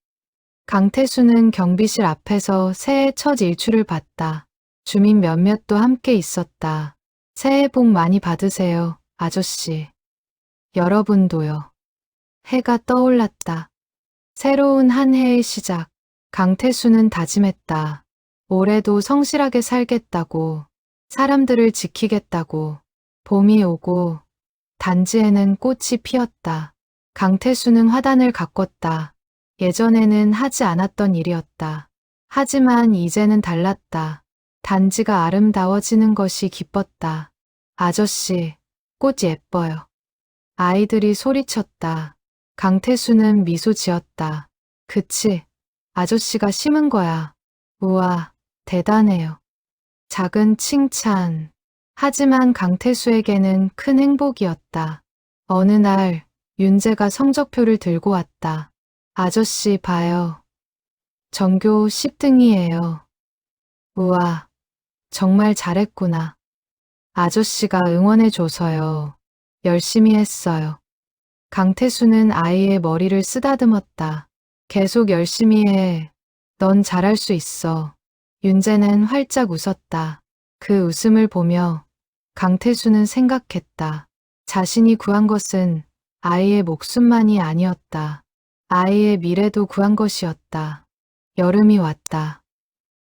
강태수는 경비실 앞에서 새해 첫 일출을 봤다. 주민 몇몇도 함께 있었다. 새해 복 많이 받으세요, 아저씨. 여러분도요. 해가 떠올랐다. 새로운 한 해의 시작. 강태수는 다짐했다. 올해도 성실하게 살겠다고, 사람들을 지키겠다고. 봄이 오고 단지에는 꽃이 피었다. 강태수는 화단을 가꿨다. 예전에는 하지 않았던 일이었다. 하지만 이제는 달랐다. 단지가 아름다워지는 것이 기뻤다. 아저씨, 꽃 예뻐요. 아이들이 소리쳤다. 강태수는 미소 지었다. 그치, 아저씨가 심은 거야. 우와, 대단해요. 작은 칭찬. 하지만 강태수에게는 큰 행복이었다. 어느 날 윤재가 성적표를 들고 왔다. 아저씨 봐요. 전교 10등이에요. 우와, 정말 잘했구나. 아저씨가 응원해줘서요. 열심히 했어요. 강태수는 아이의 머리를 쓰다듬었다. 계속 열심히 해. 넌 잘할 수 있어. 윤재는 활짝 웃었다. 그 웃음을 보며 강태수는 생각했다. 자신이 구한 것은 아이의 목숨만이 아니었다. 아이의 미래도 구한 것이었다. 여름이 왔다.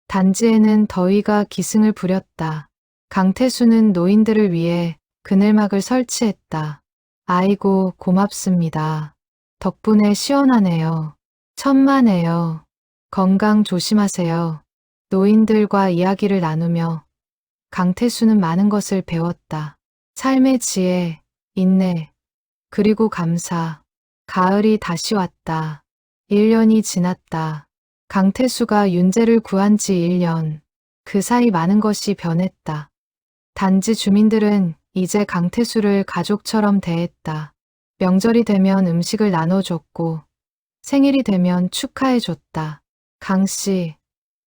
단지에는 더위가 기승을 부렸다. 강태수는 노인들을 위해 그늘막을 설치했다. 아이고, 고맙습니다. 덕분에 시원하네요. 천만에요. 건강 조심하세요. 노인들과 이야기를 나누며 강태수는 많은 것을 배웠다. 삶의 지혜, 인내, 그리고 감사. 가을이 다시 왔다. 1년이 지났다. 강태수가 윤재를 구한 지 1년. 그 사이 많은 것이 변했다. 단지 주민들은 이제 강태수를 가족처럼 대했다. 명절이 되면 음식을 나눠줬고, 생일이 되면 축하해줬다. 강씨,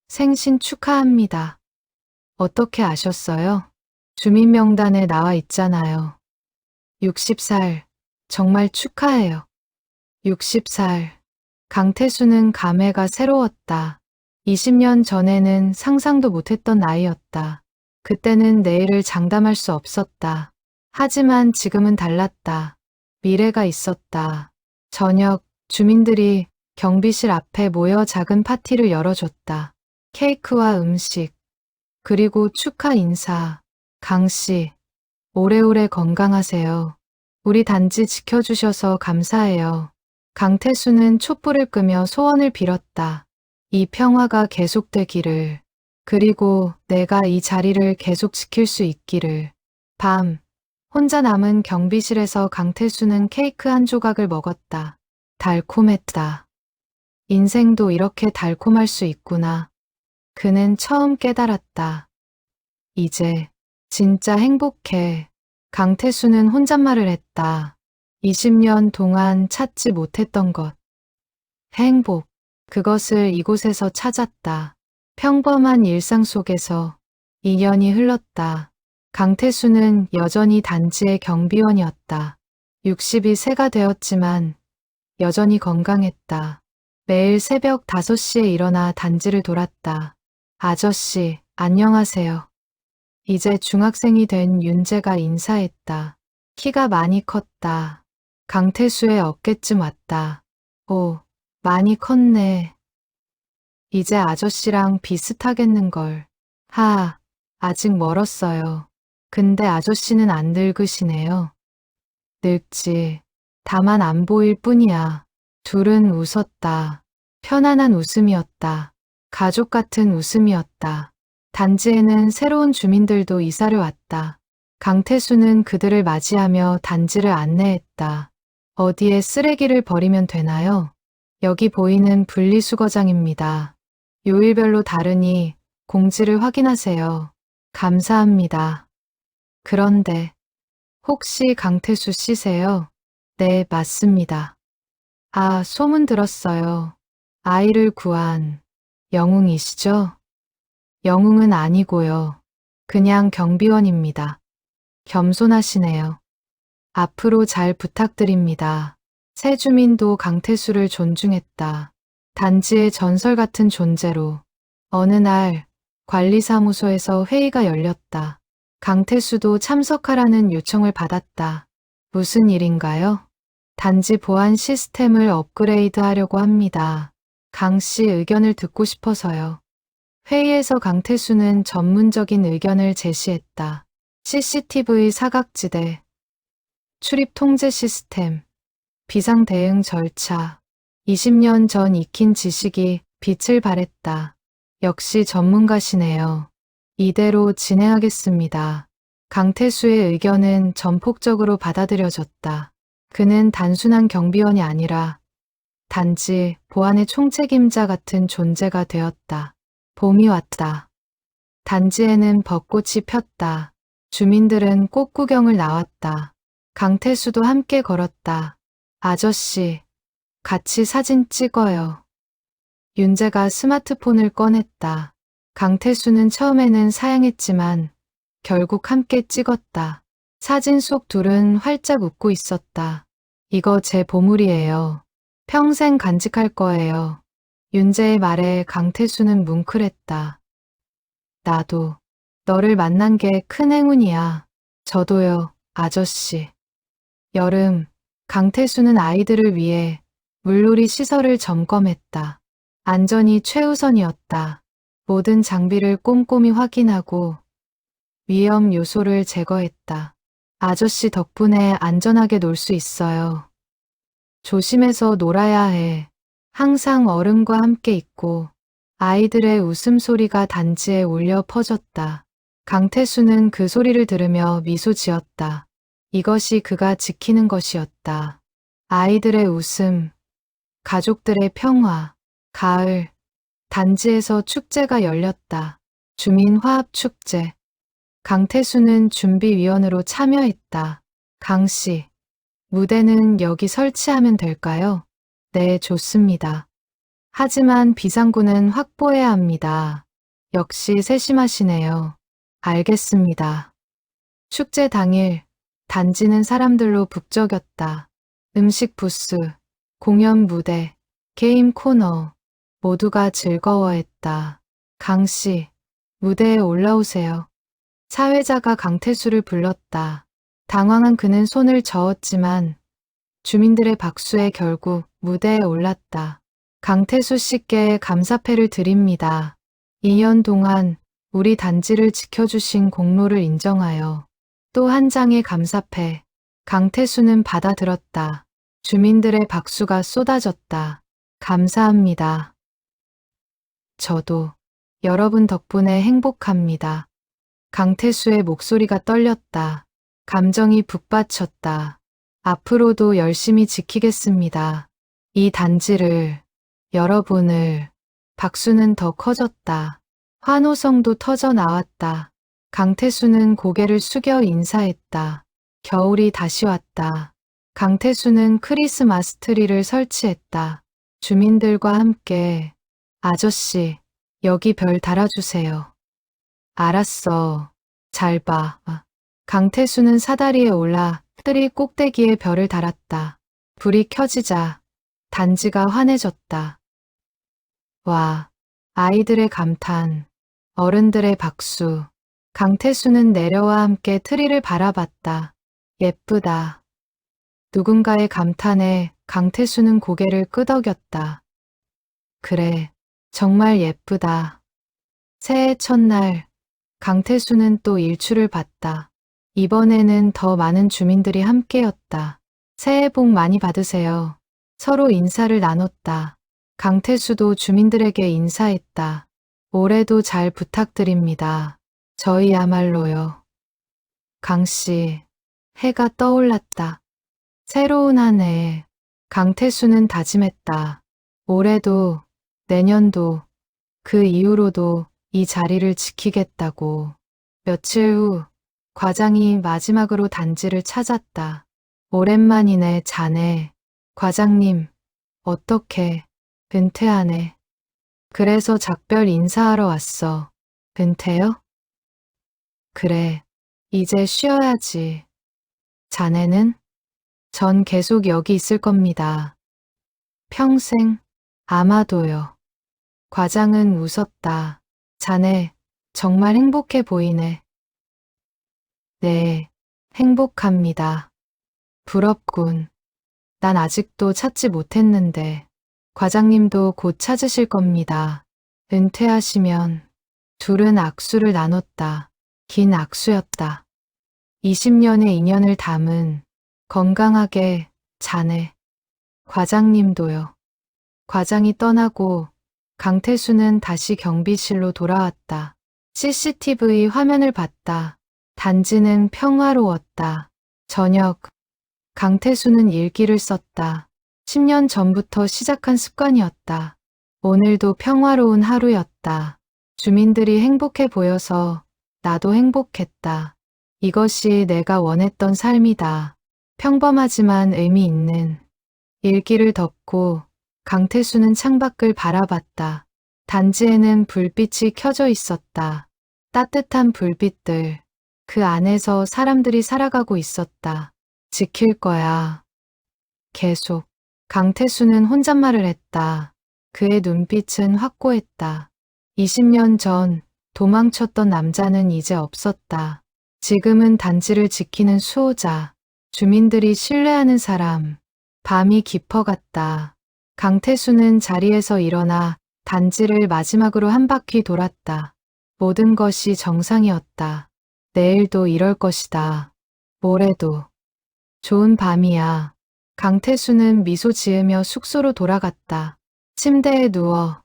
생신 축하합니다. 어떻게 아셨어요? 주민명단에 나와 있잖아요. 60살, 정말 축하해요. 60살. 강태수는 감회가 새로웠다. 20년 전에는 상상도 못했던 나이였다. 그때는 내일을 장담할 수 없었다. 하지만 지금은 달랐다. 미래가 있었다. 저녁, 주민들이 경비실 앞에 모여 작은 파티를 열어줬다. 케이크와 음식, 그리고 축하 인사. 강씨, 오래오래 건강하세요. 우리 단지 지켜주셔서 감사해요. 강태수는 촛불을 끄며 소원을 빌었다. 이 평화가 계속되기를, 그리고 내가 이 자리를 계속 지킬 수 있기를. 밤, 혼자 남은 경비실에서 강태수는 케이크 한 조각을 먹었다. 달콤했다. 인생도 이렇게 달콤할 수 있구나. 그는 처음 깨달았다. 이제 진짜 행복해. 강태수는 혼잣말을 했다. 20년 동안 찾지 못했던 것. 행복. 그것을 이곳에서 찾았다. 평범한 일상 속에서 2년이 흘렀다. 강태수는 여전히 단지의 경비원이었다. 60이 새가 되었지만 여전히 건강했다. 매일 새벽 5시에 일어나 단지를 돌았다. 아저씨, 안녕하세요. 이제 중학생이 된 윤재가 인사했다. 키가 많이 컸다. 강태수의 어깨쯤 왔다. 오, 많이 컸네. 이제 아저씨랑 비슷하겠는걸. 아직 멀었어요. 근데 아저씨는 안 늙으시네요. 늙지. 다만 안 보일 뿐이야. 둘은 웃었다. 편안한 웃음이었다. 가족 같은 웃음이었다. 단지에는 새로운 주민들도 이사를 왔다. 강태수는 그들을 맞이하며 단지를 안내했다. 어디에 쓰레기를 버리면 되나요? 여기 보이는 분리수거장입니다. 요일별로 다르니 공지를 확인하세요. 감사합니다. 그런데 혹시 강태수 씨세요? 네, 맞습니다. 소문 들었어요. 아이를 구한 영웅이시죠? 영웅은 아니고요. 그냥 경비원입니다. 겸손하시네요. 앞으로 잘 부탁드립니다. 새 주민도 강태수를 존중했다. 단지의 전설 같은 존재로. 어느 날 관리사무소에서 회의가 열렸다. 강태수도 참석하라는 요청을 받았다. 무슨 일인가요? 단지 보안 시스템을 업그레이드 하려고 합니다. 강 씨 의견을 듣고 싶어서요. 회의에서 강태수는 전문적인 의견을 제시했다. CCTV 사각지대, 출입 통제 시스템, 비상 대응 절차. 20년 전 익힌 지식이 빛을 발했다. 역시 전문가시네요. 이대로 진행하겠습니다. 강태수의 의견은 전폭적으로 받아들여졌다. 그는 단순한 경비원이 아니라 단지 보안의 총책임자 같은 존재가 되었다. 봄이 왔다. 단지에는 벚꽃이 폈다. 주민들은 꽃 구경을 나왔다. 강태수도 함께 걸었다. 아저씨, 같이 사진 찍어요. 윤재가 스마트폰을 꺼냈다. 강태수는 처음에는 사양했지만 결국 함께 찍었다. 사진 속 둘은 활짝 웃고 있었다. 이거 제 보물이에요. 평생 간직할 거예요. 윤재의 말에 강태수는 뭉클했다. 나도 너를 만난 게 큰 행운이야. 저도요, 아저씨. 여름, 강태수는 아이들을 위해 물놀이 시설을 점검했다. 안전이 최우선이었다. 모든 장비를 꼼꼼히 확인하고 위험 요소를 제거했다. 아저씨 덕분에 안전하게 놀 수 있어요. 조심해서 놀아야 해. 항상 어른과 함께 있고 아이들의 웃음소리가 단지에 울려 퍼졌다. 강태수는 그 소리를 들으며 미소 지었다. 이것이 그가 지키는 것이었다. 아이들의 웃음, 가족들의 평화, 가을, 단지에서 축제가 열렸다. 주민화합축제. 강태수는 준비위원으로 참여했다. 강씨, 무대는 여기 설치하면 될까요? 네, 좋습니다. 하지만 비상구는 확보해야 합니다. 역시 세심하시네요. 알겠습니다. 축제 당일, 단지는 사람들로 북적였다. 음식 부스, 공연 무대, 게임 코너, 모두가 즐거워했다. 강씨, 무대에 올라오세요. 사회자가 강태수를 불렀다. 당황한 그는 손을 저었지만 주민들의 박수에 결국 무대에 올랐다. 강태수 씨께 감사패를 드립니다. 2년 동안 우리 단지를 지켜주신 공로를 인정하여 또 한 장의 감사패. 강태수는 받아들었다. 주민들의 박수가 쏟아졌다. 감사합니다. 저도 여러분 덕분에 행복합니다. 강태수의 목소리가 떨렸다. 감정이 북받쳤다. 앞으로도 열심히 지키겠습니다. 이 단지를, 여러분을. 박수는 더 커졌다. 환호성도 터져 나왔다. 강태수는 고개를 숙여 인사했다. 겨울이 다시 왔다. 강태수는 크리스마스 트리를 설치했다. 주민들과 함께, 아저씨, 여기 별 달아주세요. 알았어. 잘 봐. 강태수는 사다리에 올라 트리 꼭대기에 별을 달았다. 불이 켜지자 단지가 환해졌다. 와, 아이들의 감탄, 어른들의 박수. 강태수는 내려와 함께 트리를 바라봤다. 예쁘다. 누군가의 감탄에 강태수는 고개를 끄덕였다. 그래, 정말 예쁘다. 새해 첫날, 강태수는 또 일출을 봤다. 이번에는 더 많은 주민들이 함께였다. 새해 복 많이 받으세요. 서로 인사를 나눴다. 강태수도 주민들에게 인사했다. 올해도 잘 부탁드립니다. 저희야말로요. 강씨, 해가 떠올랐다. 새로운 한 해, 강태수는 다짐했다. 올해도, 내년도, 그 이후로도 이 자리를 지키겠다고. 며칠 후, 과장이 마지막으로 단지를 찾았다. 오랜만이네, 자네. 과장님, 어떻게, 은퇴하네. 그래서 작별 인사하러 왔어. 은퇴요? 그래, 이제 쉬어야지. 자네는? 전 계속 여기 있을 겁니다. 평생? 아마도요. 과장은 웃었다. 자네, 정말 행복해 보이네. 네, 행복합니다. 부럽군. 난 아직도 찾지 못했는데 과장님도 곧 찾으실 겁니다. 은퇴하시면. 둘은 악수를 나눴다. 긴 악수였다. 20년의 인연을 담은 건강하게 자네. 과장님도요. 과장이 떠나고 강태수는 다시 경비실로 돌아왔다. CCTV 화면을 봤다. 단지는 평화로웠다. 저녁, 강태수는 일기를 썼다. 10년 전부터 시작한 습관이었다. 오늘도 평화로운 하루였다. 주민들이 행복해 보여서 나도 행복했다. 이것이 내가 원했던 삶이다. 평범하지만 의미 있는. 일기를 덮고 강태수는 창밖을 바라봤다. 단지에는 불빛이 켜져 있었다. 따뜻한 불빛들. 그 안에서 사람들이 살아가고 있었다. 지킬 거야. 계속. 강태수는 혼잣말을 했다. 그의 눈빛은 확고했다. 20년 전 도망쳤던 남자는 이제 없었다. 지금은 단지를 지키는 수호자. 주민들이 신뢰하는 사람. 밤이 깊어갔다. 강태수는 자리에서 일어나 단지를 마지막으로 한 바퀴 돌았다. 모든 것이 정상이었다. 내일도 이럴 것이다. 모레도. 좋은 밤이야. 강태수는 미소 지으며 숙소로 돌아갔다. 침대에 누워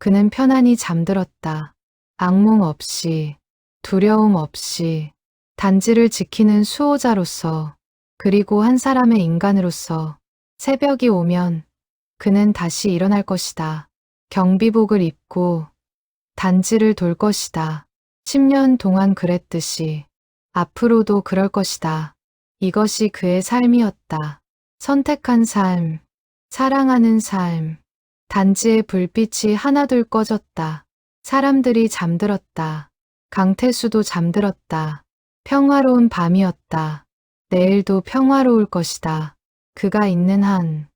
그는 편안히 잠들었다. 악몽 없이, 두려움 없이, 단지를 지키는 수호자로서, 그리고 한 사람의 인간으로서. 새벽이 오면 그는 다시 일어날 것이다. 경비복을 입고 단지를 돌 것이다. 10년 동안 그랬듯이 앞으로도 그럴 것이다. 이것이 그의 삶이었다. 선택한 삶, 사랑하는 삶. 단지의 불빛이 하나둘 꺼졌다. 사람들이 잠들었다. 강태수도 잠들었다. 평화로운 밤이었다. 내일도 평화로울 것이다. 그가 있는 한.